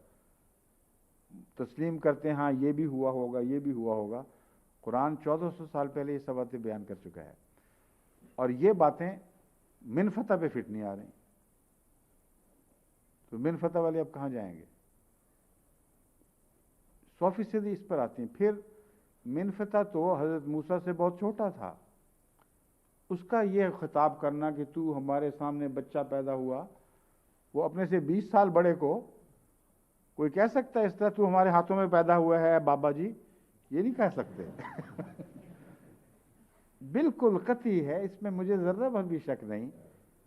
Speaker 1: تسلیم کرتے ہیں ہاں یہ بھی ہوا ہوگا، یہ بھی ہوا ہوگا. قرآن 1400 سال پہلے یہ سب باتیں بیان کر چکا ہے، اور یہ باتیں من فتح پہ فٹ نہیں آ رہی. تو من فتح والے اب کہاں جائیں گے؟ 100% اس پر آتی ہیں. پھر من فتح تو حضرت موسیٰ سے بہت چھوٹا تھا. اس کا یہ خطاب کرنا کہ تو ہمارے سامنے بچہ پیدا ہوا، وہ اپنے سے 20 سال بڑے کو کوئی کہہ سکتا ہے اس طرح تو ہمارے ہاتھوں میں پیدا ہوا ہے بابا جی؟ یہ نہیں کہہ سکتے. بالکل قطعی ہے، اس میں مجھے ذرہ بھر بھی شک نہیں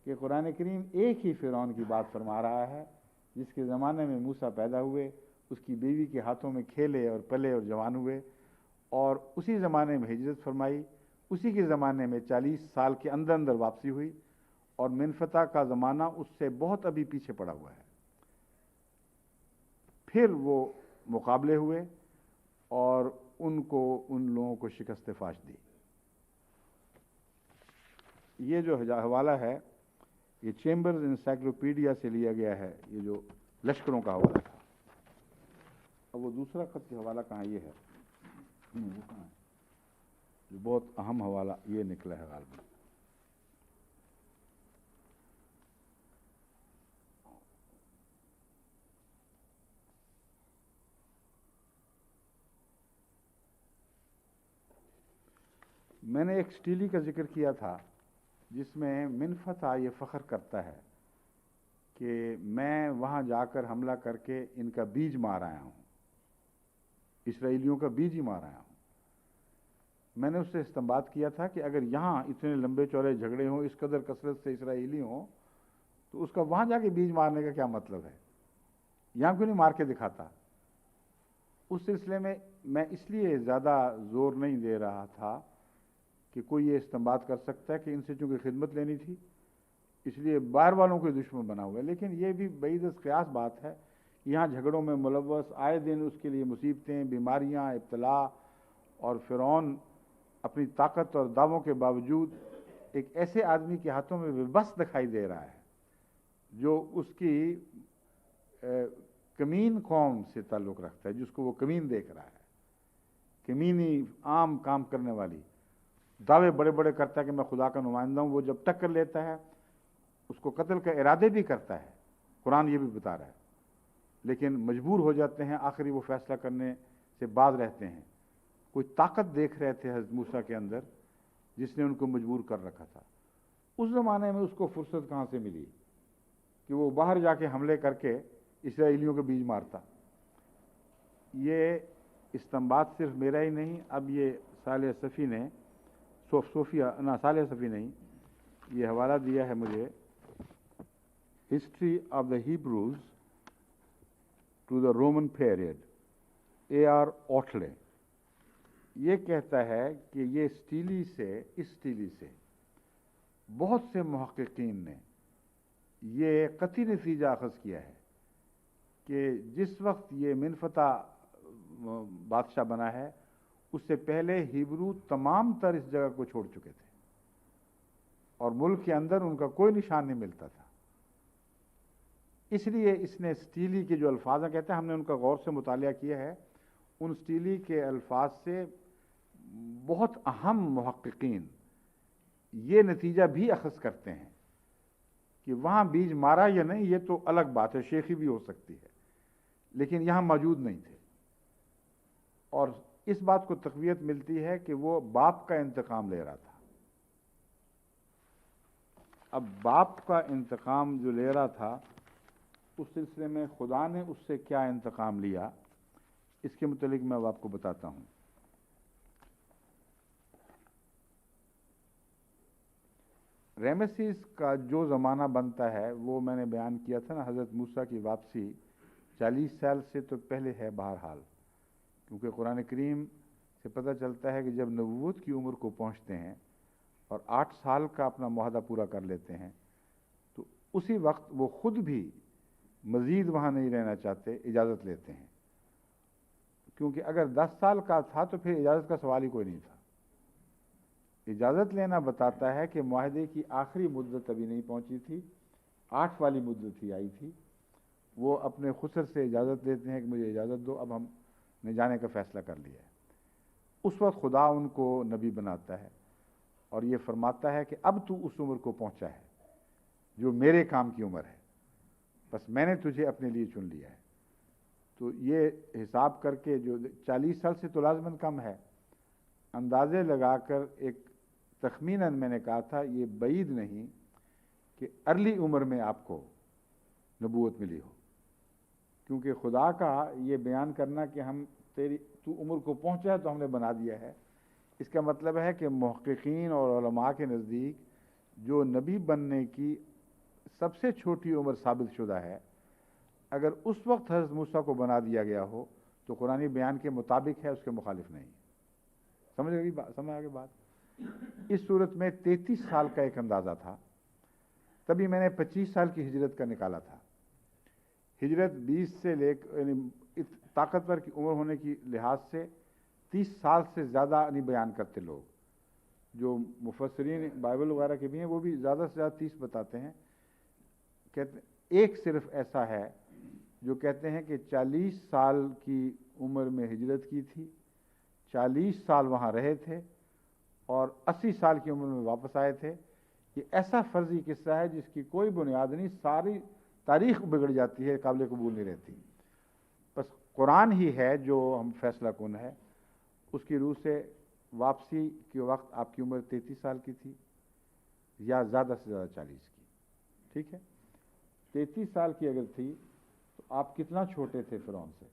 Speaker 1: کہ قرآن کریم ایک ہی فرعون کی بات فرما رہا ہے جس کے زمانے میں موسیٰ پیدا ہوئے، اس کی بیوی کے ہاتھوں میں کھیلے اور پلے اور جوان ہوئے، اور اسی زمانے میں ہجرت فرمائی، اسی کے زمانے میں 40 سال کے اندر اندر واپسی ہوئی، اور منفتح کا زمانہ اس سے بہت ابھی پیچھے پڑا ہوا ہے۔ پھر وہ مقابلے ہوئے اور ان لوگوں کو شکست فاش دی۔ یہ جو حوالہ ہے یہ چیمبرز انسائکلوپیڈیا سے لیا گیا ہے، یہ جو لشکروں کا حوالہ تھا۔ اور وہ دوسرا خط حوالہ کہاں؟ یہ ہے، وہ کہاں ہے؟ جو بہت اہم حوالہ یہ نکلا ہے غالباً۔ میں نے ایک سٹیلی کا ذکر کیا تھا جس میں منفتح یہ فخر کرتا ہے کہ میں وہاں جا کر حملہ کر کے ان کا بیج مار آیا ہوں، اسرائیلیوں کا بیج ہی مار آیا ہوں۔ میں نے اس سے استنباط کیا تھا کہ اگر یہاں اتنے لمبے چوڑے جھگڑے ہوں، اس قدر کثرت سے اسرائیلی ہوں، تو اس کا وہاں جا کے بیج مارنے کا کیا مطلب ہے؟ یہاں کیوں نہیں مار کے دکھاتا؟ اس سلسلے میں میں اس لیے زیادہ زور نہیں دے رہا تھا کہ کوئی یہ استنباط کر سکتا ہے کہ ان سے چونکہ خدمت لینی تھی اس لیے باہر والوں کو دشمن بنا ہوا ہے، لیکن یہ بھی بعید از قیاس بات ہے۔ یہاں جھگڑوں میں ملوث آئے دن اس کے لیے مصیبتیں، بیماریاں، ابتلا، اور فرعون اپنی طاقت اور دعووں کے باوجود ایک ایسے آدمی کے ہاتھوں میں بے بس دکھائی دے رہا ہے جو اس کی کمین قوم سے تعلق رکھتا ہے، جس کو وہ کمین دیکھ رہا ہے، کمینی عام کام کرنے والی، دعوے بڑے بڑے کرتا ہے کہ میں خدا کا نمائندہ ہوں، وہ جب ٹکر لیتا ہے اس کو قتل کا ارادے بھی کرتا ہے، قرآن یہ بھی بتا رہا ہے، لیکن مجبور ہو جاتے ہیں، آخری وہ فیصلہ کرنے سے باز رہتے ہیں۔ کوئی طاقت دیکھ رہے تھے حضرت موسیٰ کے اندر جس نے ان کو مجبور کر رکھا تھا۔ اس زمانے میں اس کو فرصت کہاں سے ملی کہ وہ باہر جا کے حملے کر کے اسرائیلیوں کے بیج مارتا؟ یہ استنباط صرف میرا ہی نہیں، اب یہ صالح صفی نے صالح صفی نہیں، یہ حوالہ دیا ہے مجھے، history of the Hebrews to the Roman period, A.R. Ottley. یہ کہتا ہے کہ یہ اس سٹیلی سے بہت سے محققین نے یہ قطعی نتیجہ اخذ کیا ہے کہ جس وقت یہ منفتح بادشاہ بنا ہے اس سے پہلے ہیبرو تمام تر اس جگہ کو چھوڑ چکے تھے اور ملک کے اندر ان کا کوئی نشان نہیں ملتا تھا۔ اس لیے اس نے سٹیلی کے جو الفاظ ہیں، کہتے ہیں ہم نے ان کا غور سے مطالعہ کیا ہے، ان سٹیلی کے الفاظ سے بہت اہم محققین یہ نتیجہ بھی اخذ کرتے ہیں کہ وہاں بیج مارا یا نہیں یہ تو الگ بات ہے، شیخی بھی ہو سکتی ہے، لیکن یہاں موجود نہیں تھے۔ اور اس بات کو تقویت ملتی ہے کہ وہ باپ کا انتقام لے رہا تھا۔ اب باپ کا انتقام جو لے رہا تھا اس سلسلے میں خدا نے اس سے کیا انتقام لیا، اس کے متعلق میں اب آپ کو بتاتا ہوں۔ ریمیسیس کا جو زمانہ بنتا ہے وہ میں نے بیان کیا تھا نا، حضرت موسیٰ کی واپسی 40 سال سے تو پہلے ہے بہرحال، کیونکہ قرآن کریم سے پتہ چلتا ہے کہ جب نبوت کی عمر کو پہنچتے ہیں اور 8 سال کا اپنا معاہدہ پورا کر لیتے ہیں تو اسی وقت وہ خود بھی مزید وہاں نہیں رہنا چاہتے، اجازت لیتے ہیں، کیونکہ اگر 10 سال کا تھا تو پھر اجازت کا سوال ہی کوئی نہیں تھا۔ اجازت لینا بتاتا ہے کہ معاہدے کی آخری مدت ابھی نہیں پہنچی تھی، 8 والی مدت ہی آئی تھی۔ وہ اپنے خسر سے اجازت لیتے ہیں کہ مجھے اجازت دو، اب ہم نے جانے کا فیصلہ کر لیا ہے۔ اس وقت خدا ان کو نبی بناتا ہے اور یہ فرماتا ہے کہ اب تو اس عمر کو پہنچا ہے جو میرے کام کی عمر ہے، بس میں نے تجھے اپنے لیے چن لیا ہے۔ تو یہ حساب کر کے جو 40 سال سے تو لازماً کم ہے، اندازے لگا کر ایک تخمیناً میں نے کہا تھا یہ بعید نہیں کہ ارلی عمر میں آپ کو نبوت ملی ہو، کیونکہ خدا کا یہ بیان کرنا کہ ہم تو عمر کو پہنچا ہے تو ہم نے بنا دیا ہے، اس کا مطلب ہے کہ محققین اور علماء کے نزدیک جو نبی بننے کی سب سے چھوٹی عمر ثابت شدہ ہے اگر اس وقت حضرت موسیٰ کو بنا دیا گیا ہو تو قرآنی بیان کے مطابق ہے، اس کے مخالف نہیں ہے۔ سمجھ آگے بات؟ اس صورت میں 33 سال کا ایک اندازہ تھا، تبھی میں نے 25 سال کی ہجرت کا نکالا تھا۔ ہجرت 20 سے لے کر طاقتور کی عمر ہونے کی لحاظ سے 30 سال سے زیادہ نہیں بیان کرتے لوگ، جو مفسرین بائبل وغیرہ کے بھی ہیں وہ بھی زیادہ سے زیادہ 30 بتاتے ہیں۔ کہتے ایک صرف ایسا ہے جو کہتے ہیں کہ 40 سال کی عمر میں ہجرت کی تھی، 40 سال وہاں رہے تھے اور 80 سال کی عمر میں واپس آئے تھے۔ یہ ایسا فرضی قصہ ہے جس کی کوئی بنیاد نہیں، ساری تاریخ بگڑ جاتی ہے، قابل قبول نہیں رہتی۔ بس قرآن ہی ہے جو ہم فیصلہ کن ہے۔ اس کی روح سے واپسی کے وقت آپ کی عمر 33 سال کی تھی یا زیادہ سے زیادہ 40 کی، ٹھیک ہے؟ 33 سال کی اگر تھی تو آپ کتنا چھوٹے تھے فرعون سے؟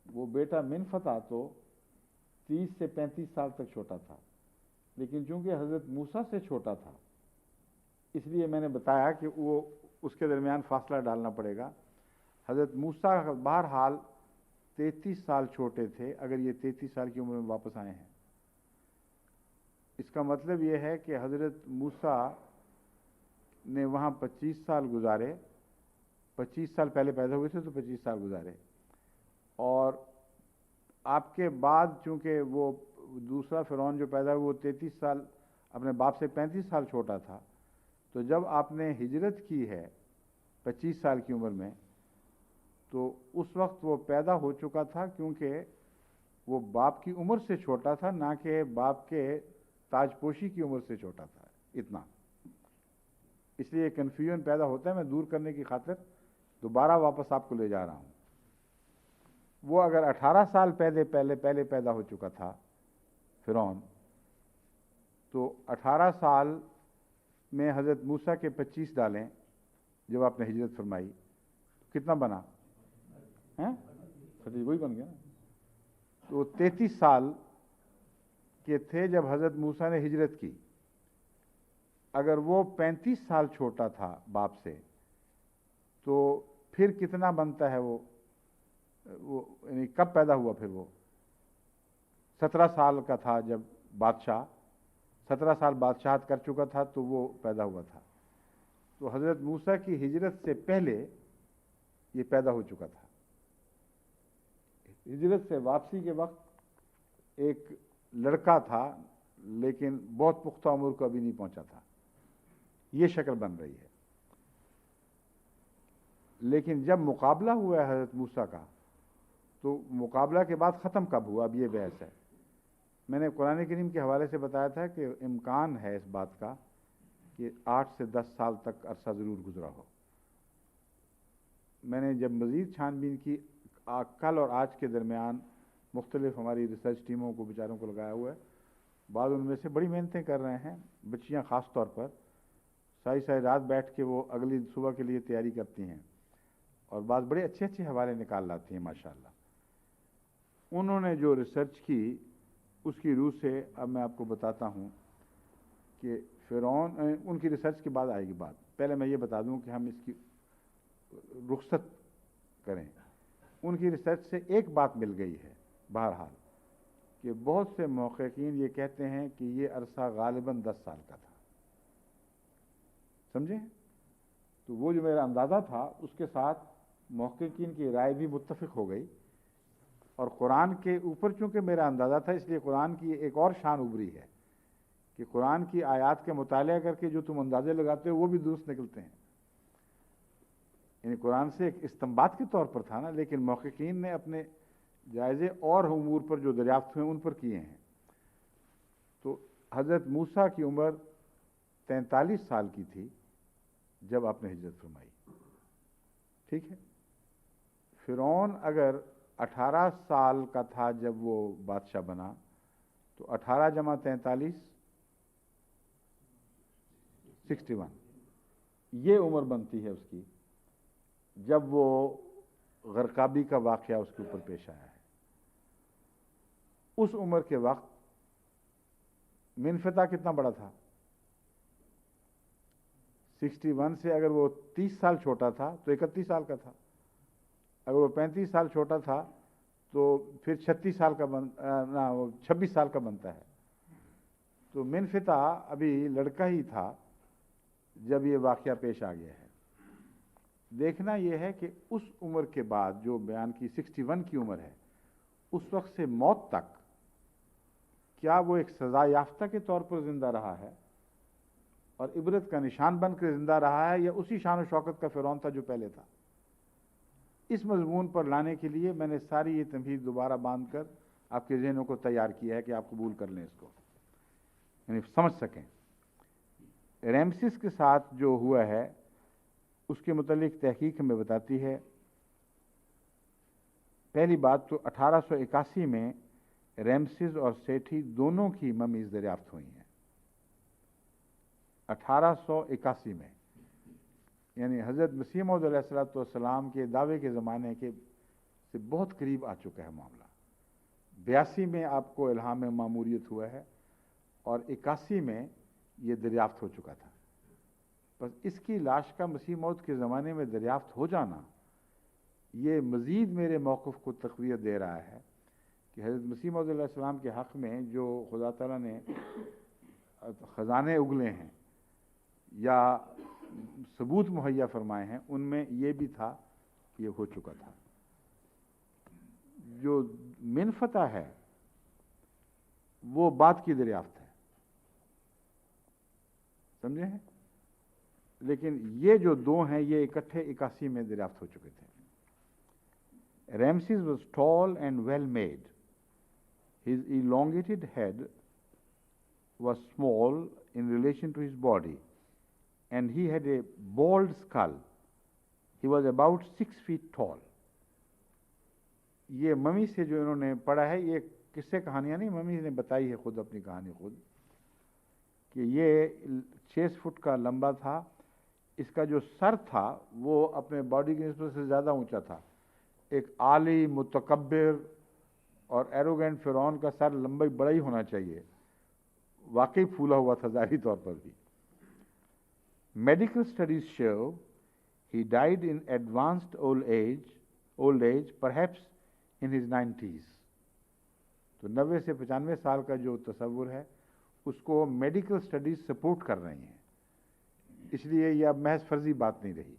Speaker 1: وہ بیٹا منفتح تو 30 سے 35 سال تک چھوٹا تھا، لیکن چونکہ حضرت موسیٰ سے چھوٹا تھا اس لیے میں نے بتایا کہ وہ اس کے درمیان فاصلہ ڈالنا پڑے گا۔ حضرت موسیٰ بہرحال 33 سال چھوٹے تھے اگر یہ 33 سال کی عمر میں واپس آئے ہیں۔ اس کا مطلب یہ ہے کہ حضرت موسیٰ نے وہاں 25 سال گزارے، 25 سال پہلے پیدا ہوئے تھے تو 25 سال گزارے، اور آپ کے بعد چونکہ وہ دوسرا فرعون جو پیدا ہوا وہ 33 سال اپنے باپ سے 35 سال چھوٹا تھا، تو جب آپ نے ہجرت کی ہے 25 سال کی عمر میں تو اس وقت وہ پیدا ہو چکا تھا، کیونکہ وہ باپ کی عمر سے چھوٹا تھا، نہ کہ باپ کے تاج پوشی کی عمر سے چھوٹا تھا، اتنا۔ اس لیے کنفیوژن پیدا ہوتا ہے، میں دور کرنے کی خاطر دوبارہ واپس آپ کو لے جا رہا ہوں۔ وہ اگر 18 سال پہلے پیدا ہو چکا تھا فرعون، تو 18 سال میں حضرت موسیٰ کے 25 ڈالیں جب آپ نے ہجرت فرمائی، کتنا بنا؟ وہی بن گیا نا۔ تو 33 سال کے تھے جب حضرت موسیٰ نے ہجرت کی۔ اگر وہ 35 سال چھوٹا تھا باپ سے تو پھر کتنا بنتا ہے وہ یعنی کب پیدا ہوا؟ پھر وہ 17 سال کا تھا جب بادشاہ 17 سال بادشاہت کر چکا تھا تو وہ پیدا ہوا تھا۔ تو حضرت موسیٰ کی ہجرت سے پہلے یہ پیدا ہو چکا تھا۔ ہجرت سے واپسی کے وقت ایک لڑکا تھا لیکن بہت پختہ عمر کو ابھی نہیں پہنچا تھا، یہ شکل بن رہی ہے۔ لیکن جب مقابلہ ہوا ہے حضرت موسیٰ کا تو مقابلہ کے بعد ختم کب ہوا؟ اب یہ بحث ہے۔ میں نے قرآن کریم کے حوالے سے بتایا تھا کہ امکان ہے اس بات کا کہ 8 سے 10 سال تک عرصہ ضرور گزرا ہو۔ میں نے جب مزید چھان بین کی، کل اور آج کے درمیان مختلف ہماری ریسرچ ٹیموں کو بیچاروں کو لگایا ہوا ہے، بعض ان میں سے بڑی محنتیں کر رہے ہیں، بچیاں خاص طور پر ساری رات بیٹھ کے وہ اگلی صبح کے لیے تیاری کرتی ہیں اور بعض بڑے اچھے حوالے نکال لاتی ہیں ماشاءاللہ۔ انہوں نے جو ریسرچ کی اس کی روح سے اب میں آپ کو بتاتا ہوں کہ فرعون، ان کی ریسرچ کے بعد آئے گی بات، پہلے میں یہ بتا دوں کہ ہم اس کی رخصت کریں۔ ان کی ریسرچ سے ایک بات مل گئی ہے بہرحال کہ بہت سے محققین یہ کہتے ہیں کہ یہ عرصہ غالباً 10 سال کا تھا، سمجھیں؟ تو وہ جو میرا اندازہ تھا اس کے ساتھ محققین کی رائے بھی متفق ہو گئی، اور قرآن کے اوپر چونکہ میرا اندازہ تھا اس لیے قرآن کی ایک اور شان ابھری ہے کہ قرآن کی آیات کے مطالعہ کر کے جو تم اندازے لگاتے ہو وہ بھی درست نکلتے ہیں۔ یعنی قرآن سے ایک استنباط کے طور پر تھا نا، لیکن محققین نے اپنے جائزے اور امور پر جو دریافت ہوئے ان پر کیے ہیں۔ تو حضرت موسیٰ کی عمر 43 سال کی تھی جب آپ نے ہجرت فرمائی، ٹھیک ہے؟ فرعون اگر 18 سال کا تھا جب وہ بادشاہ بنا تو 18 جمع 43 61، یہ عمر بنتی ہے اس کی جب وہ غرقابی کا واقعہ اس کے اوپر پیش آیا ہے۔ اس عمر کے وقت منفتح کتنا بڑا تھا؟ 61 سے اگر وہ 30 سال چھوٹا تھا تو 31 سال کا تھا، اگر وہ 35 سال چھوٹا تھا تو پھر 36 سال کا وہ 26 سال کا بنتا ہے۔ تو منفتح ابھی لڑکا ہی تھا جب یہ واقعہ پیش آ گیا ہے۔ دیکھنا یہ ہے کہ اس عمر کے بعد جو بیان کی 61 کی عمر ہے، اس وقت سے موت تک کیا وہ ایک سزا یافتہ کے طور پر زندہ رہا ہے اور عبرت کا نشان بن کر زندہ رہا ہے، یا اسی شان و شوکت کا فرعون تھا جو پہلے تھا؟ اس مضمون پر لانے کے لیے میں نے ساری یہ تمہید دوبارہ باندھ کر آپ کے ذہنوں کو تیار کیا ہے کہ آپ قبول کر لیں اس کو، یعنی سمجھ سکیں۔ ریمسس کے ساتھ جو ہوا ہے اس کے متعلق تحقیق ہمیں بتاتی ہے، پہلی بات تو 1881 میں ریمسس اور سیٹھی دونوں کی ممیز دریافت ہوئی ہیں۔ 1881 میں، یعنی حضرت مسیح موعود علیہ السلام کے دعوے کے زمانے کے سے بہت قریب آ چکا ہے معاملہ۔ 82 میں آپ کو الہام ماموریت ہوا ہے اور 81 میں یہ دریافت ہو چکا تھا۔ بس اس کی لاش کا مسیح موعود کے زمانے میں دریافت ہو جانا یہ مزید میرے موقف کو تقویت دے رہا ہے کہ حضرت مسیح موعود علیہ السلام کے حق میں جو خدا تعالیٰ نے خزانے اگلے ہیں یا ثبوت مہیا فرمائے ہیں، ان میں یہ بھی تھا کہ یہ ہو چکا تھا۔ جو منفتح ہے وہ بعد کی دریافت ہے، سمجھے ہیں؟ لیکن یہ جو دو ہیں یہ اکٹھے 81 میں دریافت ہو چکے تھے۔ Ramses was tall and well made. His elongated head was small in relation to his body, and he had a bald skull. He was about 6 feet tall. یہ ممی سے جو انہوں نے پڑھا ہے، یہ قصے کہانیاں نہیں، ممی نے بتائی ہے خود اپنی کہانی خود، کہ یہ 6 فٹ کا لمبا تھا، اس کا جو سر تھا وہ اپنے باڈی کی نسبت سے زیادہ اونچا تھا۔ ایک عالی متکبر اور ایروگینٹ فرعون کا سر لمبا بڑا ہی ہونا چاہیے، واقعی پھولا ہوا تھا ظاہری طور پر بھی۔ Medical studies show he died in advanced old age perhaps in his 90s۔ تو 90 سے 95 سال کا جو تصور ہے اس کو میڈیکل اسٹڈیز سپورٹ کر رہی ہیں، اس لیے یہ اب محض فرضی بات نہیں رہی۔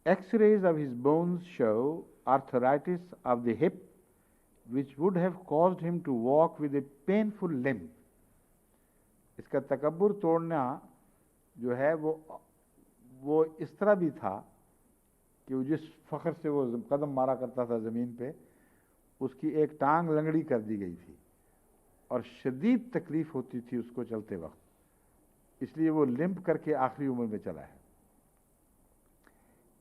Speaker 1: X-rays of his bones show arthritis of the hip which would have caused him to walk with a painful limp۔ اس کا تکبر توڑنا جو ہے وہ اس طرح بھی تھا کہ وہ جس فخر سے وہ قدم مارا کرتا تھا زمین پہ، اس کی ایک ٹانگ لنگڑی کر دی گئی تھی اور شدید تکلیف ہوتی تھی اس کو چلتے وقت، اس لیے وہ لمپ کر کے آخری عمر میں چلا ہے۔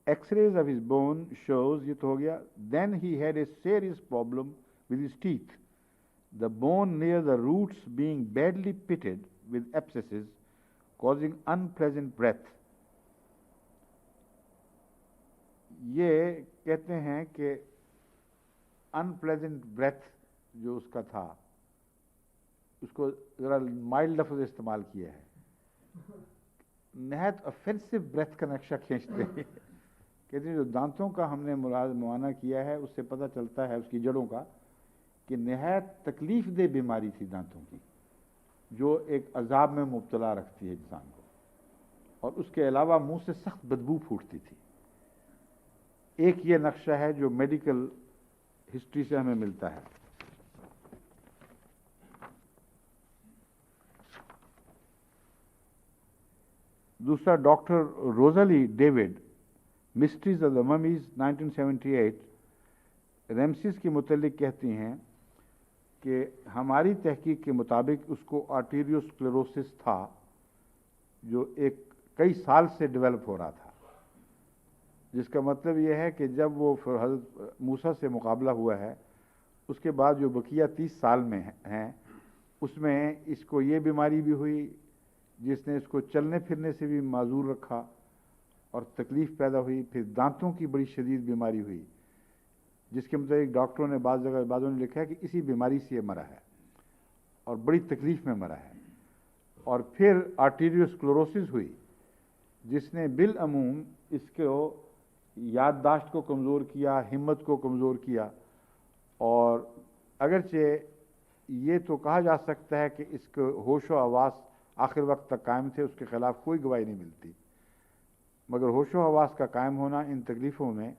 Speaker 1: X-rays of his bone shows، یہ تو ہو گیا۔ Then he had a serious problem with his teeth, the bone near the roots being badly pitted with abscesses causing unpleasant breath۔ یہ کہتے ہیں کہ unpleasant breath جو اس کا تھا، اس کو ذرا مائلڈ لفظ استعمال کیا ہے، نہایت offensive breath کا نقشہ کھینچتے ہیں۔ کہتے ہیں جو دانتوں کا ہم نے معائنہ کیا ہے اس سے پتہ چلتا ہے اس کی جڑوں کا کہ نہایت تکلیف دہ بیماری تھی دانتوں کی، جو ایک عذاب میں مبتلا رکھتی ہے انسان کو، اور اس کے علاوہ منہ سے سخت بدبو پھوٹتی تھی۔ ایک یہ نقشہ ہے جو میڈیکل ہسٹری سے ہمیں ملتا ہے۔ دوسرا doctor Rosalie David, mysteries of the mummies 1978، Ramesses کے متعلق کہتی ہیں کہ ہماری تحقیق کے مطابق اس کو آرٹیریوسکلیروسس تھا جو کئی سال سے ڈیولپ ہو رہا تھا، جس کا مطلب یہ ہے کہ جب وہ حضرت موسیٰ سے مقابلہ ہوا ہے اس کے بعد جو بقیہ 30 سال میں ہیں اس میں اس کو یہ بیماری بھی ہوئی جس نے اس کو چلنے پھرنے سے بھی معذور رکھا اور تکلیف پیدا ہوئی۔ پھر دانتوں کی بڑی شدید بیماری ہوئی جس کے مطابق ڈاکٹروں نے بعضوں نے لکھا ہے کہ اسی بیماری سے یہ مرا ہے اور بڑی تکلیف میں مرا ہے۔ اور پھر آرٹیریوسکلوروسس ہوئی جس نے بالعموم اس کو یادداشت کو کمزور کیا، ہمت کو کمزور کیا، اور اگرچہ یہ تو کہا جا سکتا ہے کہ اس کے ہوش و حواس آخر وقت تک قائم تھے، اس کے خلاف کوئی گواہی نہیں ملتی، مگر ہوش و حواس کا قائم ہونا ان تکلیفوں میں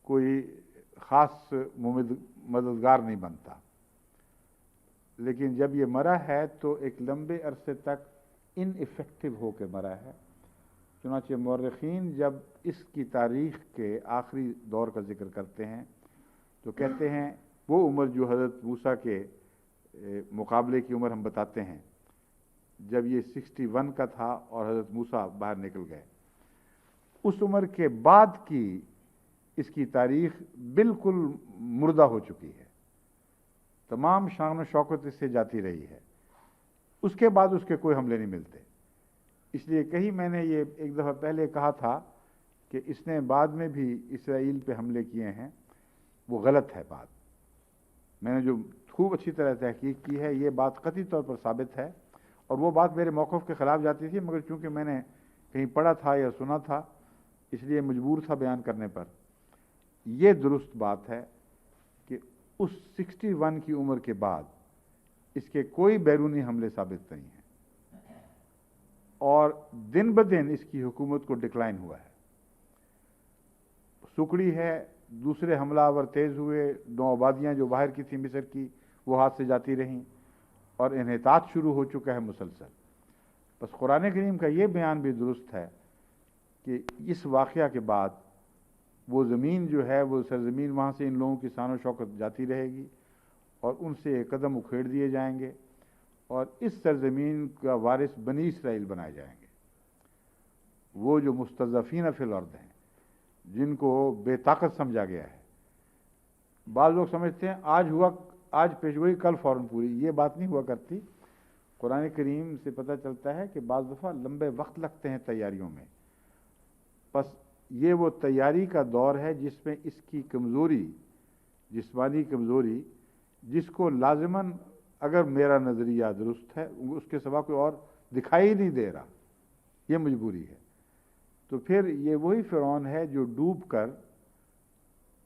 Speaker 1: کوئی خاص مددگار نہیں بنتا۔ لیکن جب یہ مرا ہے تو ایک لمبے عرصے تک ان ایفیکٹو ہو کے مرا ہے۔ چنانچہ مورخین جب اس کی تاریخ کے آخری دور کا ذکر کرتے ہیں تو کہتے ہیں وہ عمر جو حضرت موسیٰ کے مقابلے کی عمر ہم بتاتے ہیں، جب یہ 61 کا تھا اور حضرت موسیٰ باہر نکل گئے، اس عمر کے بعد کی اس کی تاریخ بالکل مردہ ہو چکی ہے، تمام شان و شوکت اس سے جاتی رہی ہے، اس کے بعد اس کے کوئی حملے نہیں ملتے۔ اس لیے کہیں میں نے یہ ایک دفعہ پہلے کہا تھا کہ اس نے بعد میں بھی اسرائیل پہ حملے کیے ہیں، وہ غلط ہے بات۔ میں نے جو خوب اچھی طرح تحقیق کی ہے، یہ بات قطعی طور پر ثابت ہے، اور وہ بات میرے موقف کے خلاف جاتی تھی، مگر چونکہ میں نے کہیں پڑھا تھا یا سنا تھا اس لیے مجبور تھا بیان کرنے پر۔ یہ درست بات ہے کہ اس 61 کی عمر کے بعد اس کے کوئی بیرونی حملے ثابت نہیں ہیں، اور دن بدن اس کی حکومت کو ڈکلائن ہوا ہے، سکڑی ہے، دوسرے حملہ آور تیز ہوئے، نو آبادیاں جو باہر کی تھیں مصر کی وہ ہاتھ سے جاتی رہیں، اور انحطاط شروع ہو چکا ہے مسلسل۔ بس قرآن کریم کا یہ بیان بھی درست ہے کہ اس واقعہ کے بعد وہ زمین جو ہے، وہ سرزمین، وہاں سے ان لوگوں کی شان و شوکت جاتی رہے گی، اور ان سے قدم اکھیڑ دیے جائیں گے، اور اس سرزمین کا وارث بنی اسرائیل بنائے جائیں گے، وہ جو مستضعفین فی الارض ہیں، جن کو بے طاقت سمجھا گیا ہے۔ بعض لوگ سمجھتے ہیں آج پیشگوئی کل فوراً پوری، یہ بات نہیں ہوا کرتی۔ قرآن کریم سے پتہ چلتا ہے کہ بعض دفعہ لمبے وقت لگتے ہیں تیاریوں میں، بس یہ وہ تیاری کا دور ہے جس میں اس کی کمزوری، جسمانی کمزوری، جس کو لازماً اگر میرا نظریہ درست ہے اس کے سوا کوئی اور دکھائی نہیں دے رہا، یہ مجبوری ہے۔ تو پھر یہ وہی فرعون ہے جو ڈوب کر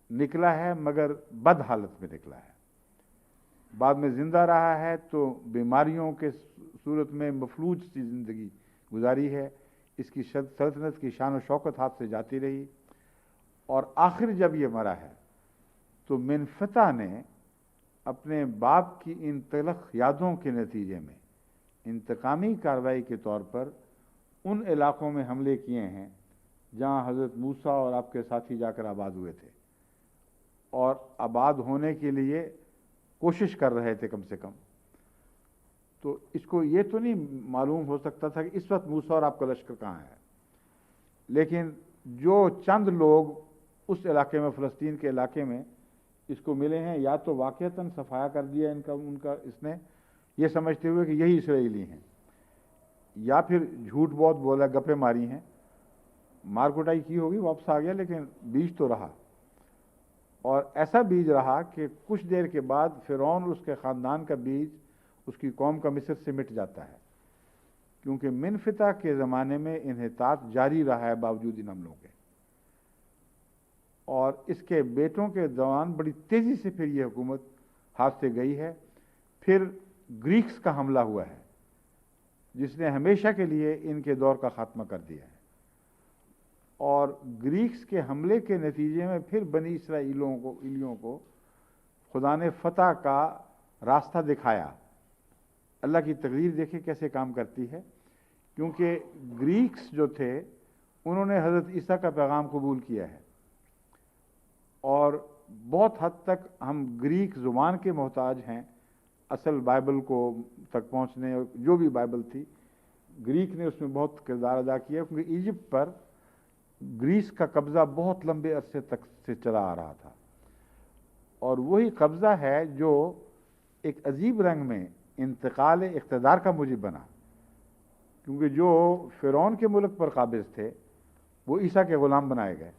Speaker 1: نکلا ہے، مگر بد حالت میں نکلا ہے، بعد میں زندہ رہا ہے تو بیماریوں کے صورت میں مفلوج سی زندگی گزاری ہے، اس کی سلطنت کی شان و شوکت ہاتھ سے جاتی رہی، اور آخر جب یہ مرا ہے تو منفتح نے اپنے باپ کی ان تلخ یادوں کے نتیجے میں انتقامی کارروائی کے طور پر ان علاقوں میں حملے کیے ہیں جہاں حضرت موسیٰ اور آپ کے ساتھی جا کر آباد ہوئے تھے، اور آباد ہونے کے لیے کوشش کر رہے تھے کم سے کم۔ تو اس کو یہ تو نہیں معلوم ہو سکتا تھا کہ اس وقت موسیٰ اور آپ کا لشکر کہاں ہے، لیکن جو چند لوگ اس علاقے میں، فلسطین کے علاقے میں اس کو ملے ہیں، یا تو واقعتاً صفایا کر دیا ان کا اس نے، یہ سمجھتے ہوئے کہ یہی اسرائیلی ہیں، یا پھر جھوٹ بہت بولا، گپے ماری ہیں، مار کٹائی کی ہوگی، واپس آ گیا، لیکن بیج تو رہا، اور ایسا بیج رہا کہ کچھ دیر کے بعد فرعون اور اس کے خاندان کا بیج، اس کی قوم کا مصر سے مٹ جاتا ہے، کیونکہ منفتح کے زمانے میں انحطاط جاری رہا ہے باوجود ان حملوں کے، اور اس کے بیٹوں کے دوران بڑی تیزی سے پھر یہ حکومت ہاتھ سے گئی ہے۔ پھر گریکس کا حملہ ہوا ہے جس نے ہمیشہ کے لیے ان کے دور کا خاتمہ کر دیا ہے، اور گریکس کے حملے کے نتیجے میں پھر بنی اسرائیلیوں کو خدا نے فتح کا راستہ دکھایا۔ اللہ کی تقدیر دیکھیں کیسے کام کرتی ہے، کیونکہ گریکس جو تھے انہوں نے حضرت عیسیٰ کا پیغام قبول کیا ہے، اور بہت حد تک ہم گریک زبان کے محتاج ہیں اصل بائبل کو تک پہنچنے، اور جو بھی بائبل تھی گریک نے اس میں بہت کردار ادا کیا، کیونکہ ایجپٹ پر گریس کا قبضہ بہت لمبے عرصے تک سے چلا آ رہا تھا، اور وہی قبضہ ہے جو ایک عجیب رنگ میں انتقال اقتدار کا موجب بنا، کیونکہ جو فرعون کے ملک پر قابض تھے وہ عیسیٰ کے غلام بنائے گئے،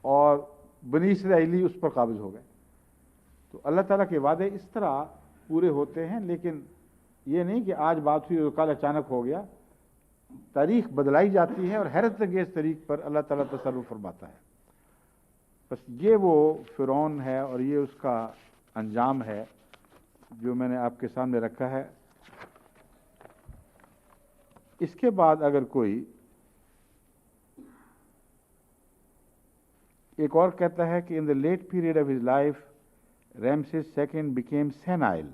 Speaker 1: اور بنی اسرائیلی اس پر قابض ہو گئے۔ تو اللہ تعالیٰ کے وعدے اس طرح پورے ہوتے ہیں، لیکن یہ نہیں کہ آج بات ہوئی اور کل اچانک ہو گیا، تاریخ بدلائی جاتی ہے اور حیرت انگیز طریق پر اللہ تعالیٰ تصرف فرماتا ہے۔ بس یہ وہ فرعون ہے اور یہ اس کا انجام ہے جو میں نے آپ کے سامنے رکھا ہے۔ اس کے بعد اگر کوئی ایک اور کہتا ہے کہ in the late period of his life Ramses II became senile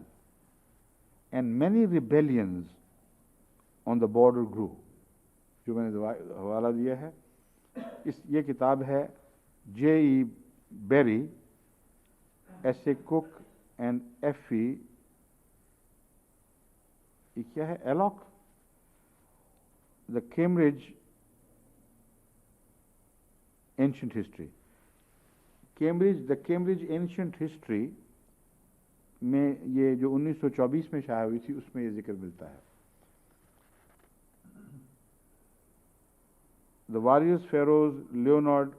Speaker 1: and many rebellions on the border grew، جو میں نے حوالہ دیا ہے یہ کتاب ہے J.E. Berry، S.A. Cook and F.E. یہ کیا ہے ایلوک، The Cambridge Ancient History، the Cambridge ancient history میں یہ جو 1924 میں شائع ہوئی تھی اس میں یہ ذکر ملتا ہے۔ The warriors pharaohs Leonard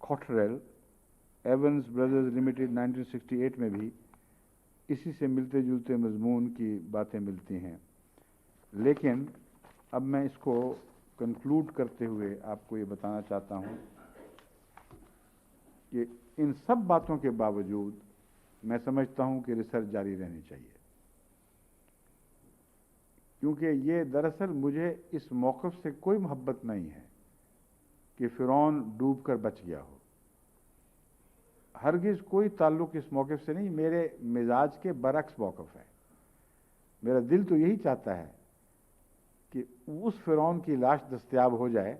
Speaker 1: Cottrell Evans brothers limited 1968 میں بھی اسی سے ملتے جلتے مضمون کی باتیں ملتی ہیں، لیکن اب میں اس کو کنکلوڈ کرتے ہوئے آپ کو یہ بتانا چاہتا ہوں کہ ان سب باتوں کے باوجود میں سمجھتا ہوں کہ ریسرچ جاری رہنی چاہیے، کیونکہ یہ دراصل مجھے اس موقف سے کوئی محبت نہیں ہے کہ فرعون ڈوب کر بچ گیا ہو، ہرگز کوئی تعلق اس موقف سے نہیں، میرے مزاج کے برعکس موقف ہے۔ میرا دل تو یہی چاہتا ہے کہ اس فرعون کی لاش دستیاب ہو جائے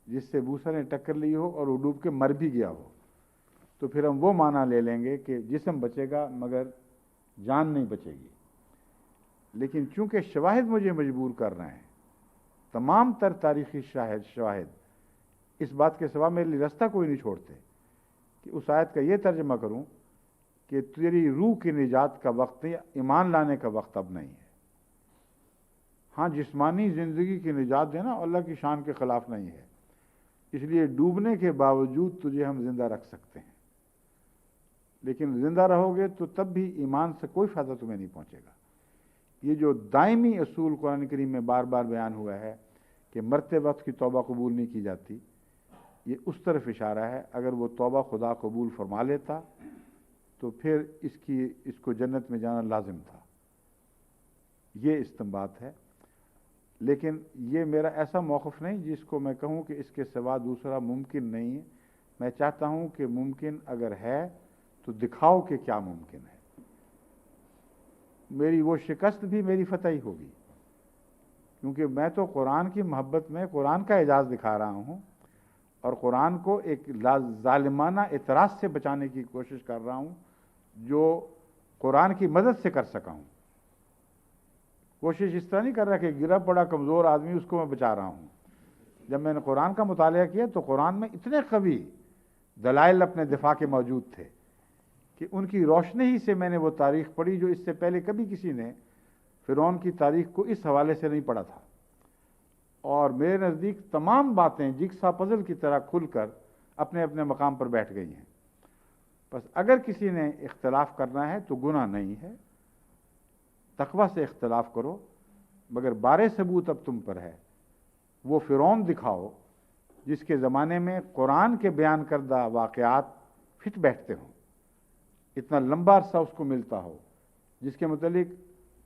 Speaker 1: جس سے موسیٰ نے ٹکر لی ہو اور وہ ڈوب کے مر بھی گیا ہو، تو پھر ہم وہ معنی لے لیں گے کہ جسم بچے گا مگر جان نہیں بچے گی۔ لیکن چونکہ شواہد مجھے مجبور کر رہے ہیں، تمام تر تاریخی شواہد اس بات کے سوا میرے لیے راستہ کوئی نہیں چھوڑتے کہ اس آیت کا یہ ترجمہ کروں کہ تیری روح کی نجات کا وقت نہیں، ایمان لانے کا وقت اب نہیں ہے۔ ہاں، جسمانی زندگی کی نجات دینا اللہ کی شان کے خلاف نہیں ہے، اس لیے ڈوبنے کے باوجود تجھے ہم زندہ رکھ سکتے ہیں، لیکن زندہ رہو گے تو تب بھی ایمان سے کوئی فائدہ تمہیں نہیں پہنچے گا۔ یہ جو دائمی اصول قرآن کریم میں بار بار بیان ہوا ہے کہ مرتے وقت کی توبہ قبول نہیں کی جاتی، یہ اس طرف اشارہ ہے۔ اگر وہ توبہ خدا قبول فرما لیتا تو پھر اس کو جنت میں جانا لازم تھا، یہ استنباط ہے۔ لیکن یہ میرا ایسا موقف نہیں جس کو میں کہوں کہ اس کے سوا دوسرا ممکن نہیں ہے۔ میں چاہتا ہوں کہ ممکن اگر ہے تو دکھاؤ کہ کیا ممکن ہے۔ میری وہ شکست بھی میری فتح ہی ہوگی، کیونکہ میں تو قرآن کی محبت میں قرآن کا اعجاز دکھا رہا ہوں اور قرآن کو ایک ظالمانہ اعتراض سے بچانے کی کوشش کر رہا ہوں جو قرآن کی مدد سے کر سکا ہوں۔ کوشش اس طرح نہیں کر رہا کہ گرا پڑا کمزور آدمی اس کو میں بچا رہا ہوں۔ جب میں نے قرآن کا مطالعہ کیا تو قرآن میں اتنے قوی دلائل اپنے دفاع کے موجود تھے کہ ان کی روشنی ہی سے میں نے وہ تاریخ پڑھی جو اس سے پہلے کبھی کسی نے فرعون کی تاریخ کو اس حوالے سے نہیں پڑھا تھا، اور میرے نزدیک تمام باتیں جگسا پزل کی طرح کھل کر اپنے اپنے مقام پر بیٹھ گئی ہیں۔ بس اگر کسی نے اختلاف کرنا ہے تو گناہ نہیں ہے، تقوی سے اختلاف کرو، مگر بارے ثبوت اب تم پر ہے۔ وہ فرعون دکھاؤ جس کے زمانے میں قرآن کے بیان کردہ واقعات فٹ بیٹھتے ہوں، اتنا لمبا عرصہ اس کو ملتا ہو، جس کے متعلق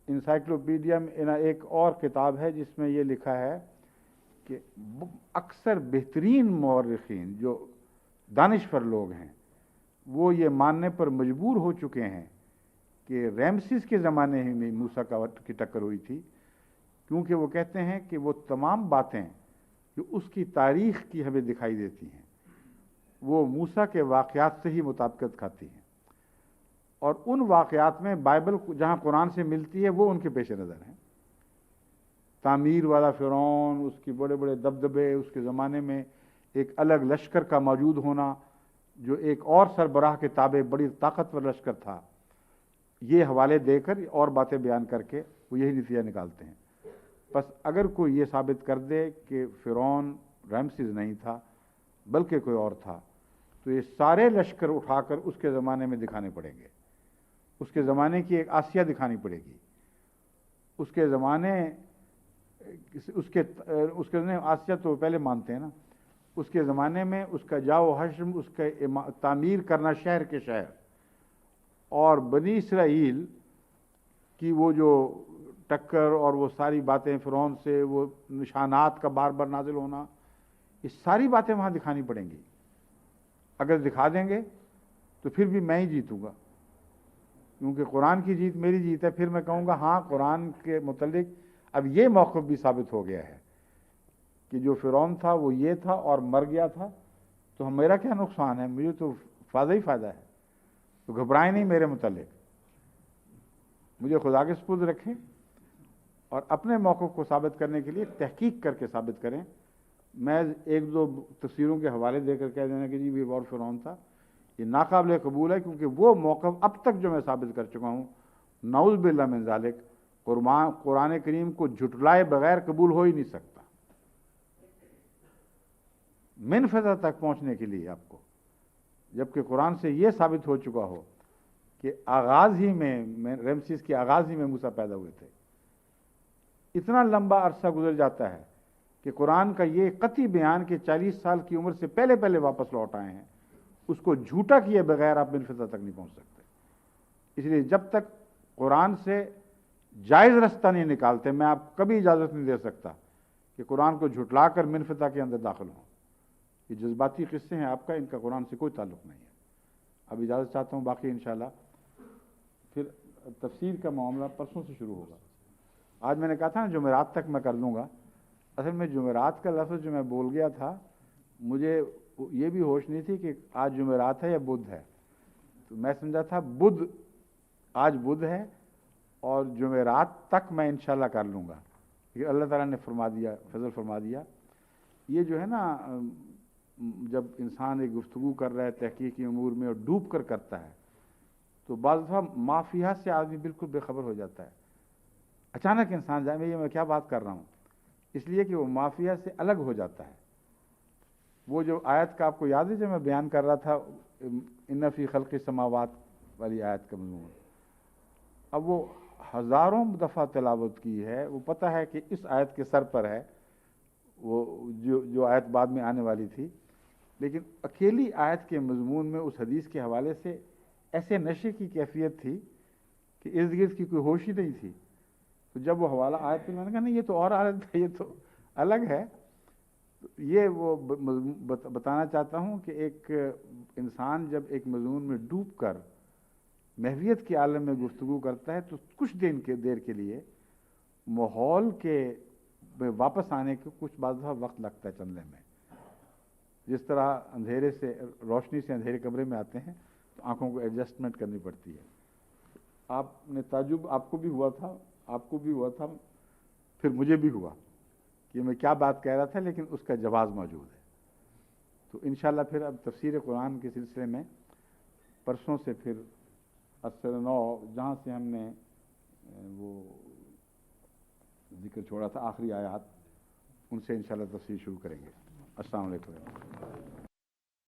Speaker 1: انسائکلوپیڈیا میں ایک اور کتاب ہے جس میں یہ لکھا ہے کہ اکثر بہترین مورخین جو دانشور لوگ ہیں وہ یہ ماننے پر مجبور ہو چکے ہیں کہ ریمسیس کے زمانے ہی میں موسیٰ کی ٹکر ہوئی تھی، کیونکہ وہ کہتے ہیں کہ وہ تمام باتیں جو اس کی تاریخ کی ہمیں دکھائی دیتی ہیں وہ موسیٰ کے واقعات سے ہی مطابقت کھاتی ہیں، اور ان واقعات میں بائبل جہاں قرآن سے ملتی ہے وہ ان کے پیش نظر ہیں۔ تعمیر والا فرعون، اس کی بڑے بڑے دبدبے، اس کے زمانے میں ایک الگ لشکر کا موجود ہونا جو ایک اور سربراہ کے تابع بڑی طاقتور لشکر تھا، یہ حوالے دے کر اور باتیں بیان کر کے وہ یہی نتیجہ نکالتے ہیں۔ بس اگر کوئی یہ ثابت کر دے کہ فرعون رامسیس نہیں تھا بلکہ کوئی اور تھا، تو یہ سارے لشکر اٹھا کر اس کے زمانے میں دکھانے پڑیں گے، اس کے زمانے کی ایک آسیہ دکھانی پڑے گی، اس کے زمانے اس کے آسیہ تو پہلے مانتے ہیں نا، اس کے زمانے میں اس کا جاؤ حشم، اس کا تعمیر کرنا شہر کے شہر، اور بنی اسرائیل کی وہ جو ٹکر اور وہ ساری باتیں فرعون سے، وہ نشانات کا بار بار نازل ہونا، یہ ساری باتیں وہاں دکھانی پڑیں گی۔ اگر دکھا دیں گے تو پھر بھی میں ہی جیتوں گا، کیونکہ قرآن کی جیت میری جیت ہے۔ پھر میں کہوں گا ہاں قرآن کے متعلق اب یہ موقف بھی ثابت ہو گیا ہے کہ جو فرعون تھا وہ یہ تھا اور مر گیا تھا، تو میرا کیا نقصان ہے، مجھے تو فائدہ ہی فائدہ ہے، تو گھبرائیں نہیں میرے متعلق، مجھے خدا کے سپرد رکھیں اور اپنے موقف کو ثابت کرنے کے لیے تحقیق کر کے ثابت کریں۔ میں ایک دو تفسیروں کے حوالے دے کر کہہ دینا کہ جی یہ اور فرعون تھا، یہ ناقابل قبول ہے، کیونکہ وہ موقف اب تک جو میں ثابت کر چکا ہوں، نعوذ باللہ من ذالک، قرآن کریم کو جھٹلائے بغیر قبول ہو ہی نہیں سکتا۔ من فضا تک پہنچنے کے لیے آپ کو، جبکہ قرآن سے یہ ثابت ہو چکا ہو کہ آغاز ہی میں رمسیس کے آغاز ہی میں موسیٰ پیدا ہوئے تھے، اتنا لمبا عرصہ گزر جاتا ہے کہ قرآن کا یہ قطعی بیان کہ 40 سال کی عمر سے پہلے واپس لوٹ آئے ہیں، اس کو جھوٹا کیے بغیر آپ من فضا تک نہیں پہنچ سکتے۔ اس لیے جب تک قرآن سے جائز رستہ نہیں نکالتے، میں آپ کبھی اجازت نہیں دے سکتا کہ قرآن کو جھٹلا کر من فضا کے اندر داخل ہوں۔ یہ جذباتی قصے ہیں آپ کا، ان کا قرآن سے کوئی تعلق نہیں ہے۔ اب اجازت چاہتا ہوں، باقی انشاءاللہ پھر تفسیر کا معاملہ پرسوں سے شروع ہوگا۔ آج میں نے کہا تھا نا جمعرات تک میں کر لوں گا، اصل میں جمعرات کا لفظ جو میں بول گیا تھا، مجھے یہ بھی ہوش نہیں تھی کہ آج جمعرات ہے یا بدھ ہے، تو میں سمجھا تھا آج بدھ ہے اور جمعرات تک میں انشاءاللہ کر لوں گا، کیونکہ اللہ تعالیٰ نے فرما دیا، فضل فرما دیا۔ یہ جو ہے نا، جب انسان ایک گفتگو کر رہا ہے تحقیقی امور میں اور ڈوب کر کرتا ہے، تو بعض دفعہ مافیہ سے آدمی بالکل بے خبر ہو جاتا ہے، اچانک انسان جائے میں کیا بات کر رہا ہوں، اس لیے کہ وہ مافیہ سے الگ ہو جاتا ہے۔ وہ جو آیت کا آپ کو یاد ہے جو میں بیان کر رہا تھا، ان فی خلق السماوات والی آیت کا مضمون، اب وہ ہزاروں دفعہ تلاوت کی ہے، وہ پتہ ہے کہ اس آیت کے سر پر ہے، وہ جو آیت بعد میں آنے والی تھی، لیکن اکیلی آیت کے مضمون میں اس حدیث کے حوالے سے ایسے نشے کی کیفیت تھی کہ ارد گرد کی کوئی ہوش ہی نہیں تھی۔ تو جب وہ حوالہ آیت پہ میں نے کہا نہیں یہ تو اور آیت ہے، یہ تو الگ ہے۔ یہ وہ بتانا چاہتا ہوں کہ ایک انسان جب ایک مضمون میں ڈوب کر محویت کے عالم میں گفتگو کرتا ہے تو کچھ دیر کے لیے ماحول کے واپس آنے کے کچھ بعض وقت لگتا ہے چلنے میں، جس طرح اندھیرے سے روشنی سے اندھیرے کمرے میں آتے ہیں تو آنکھوں کو ایڈجسٹمنٹ کرنی پڑتی ہے۔ آپ نے تعجب آپ کو بھی ہوا تھا، پھر مجھے بھی ہوا کہ میں کیا بات کہہ رہا تھا، لیکن اس کا جواز موجود ہے۔ تو انشاءاللہ پھر اب تفسیر قرآن کے سلسلے میں پرسوں سے پھر اثر 9 جہاں سے ہم نے وہ ذکر چھوڑا تھا آخری آیات، ان سے انشاءاللہ تفسیر شروع کریں گے۔ السلام علیکم۔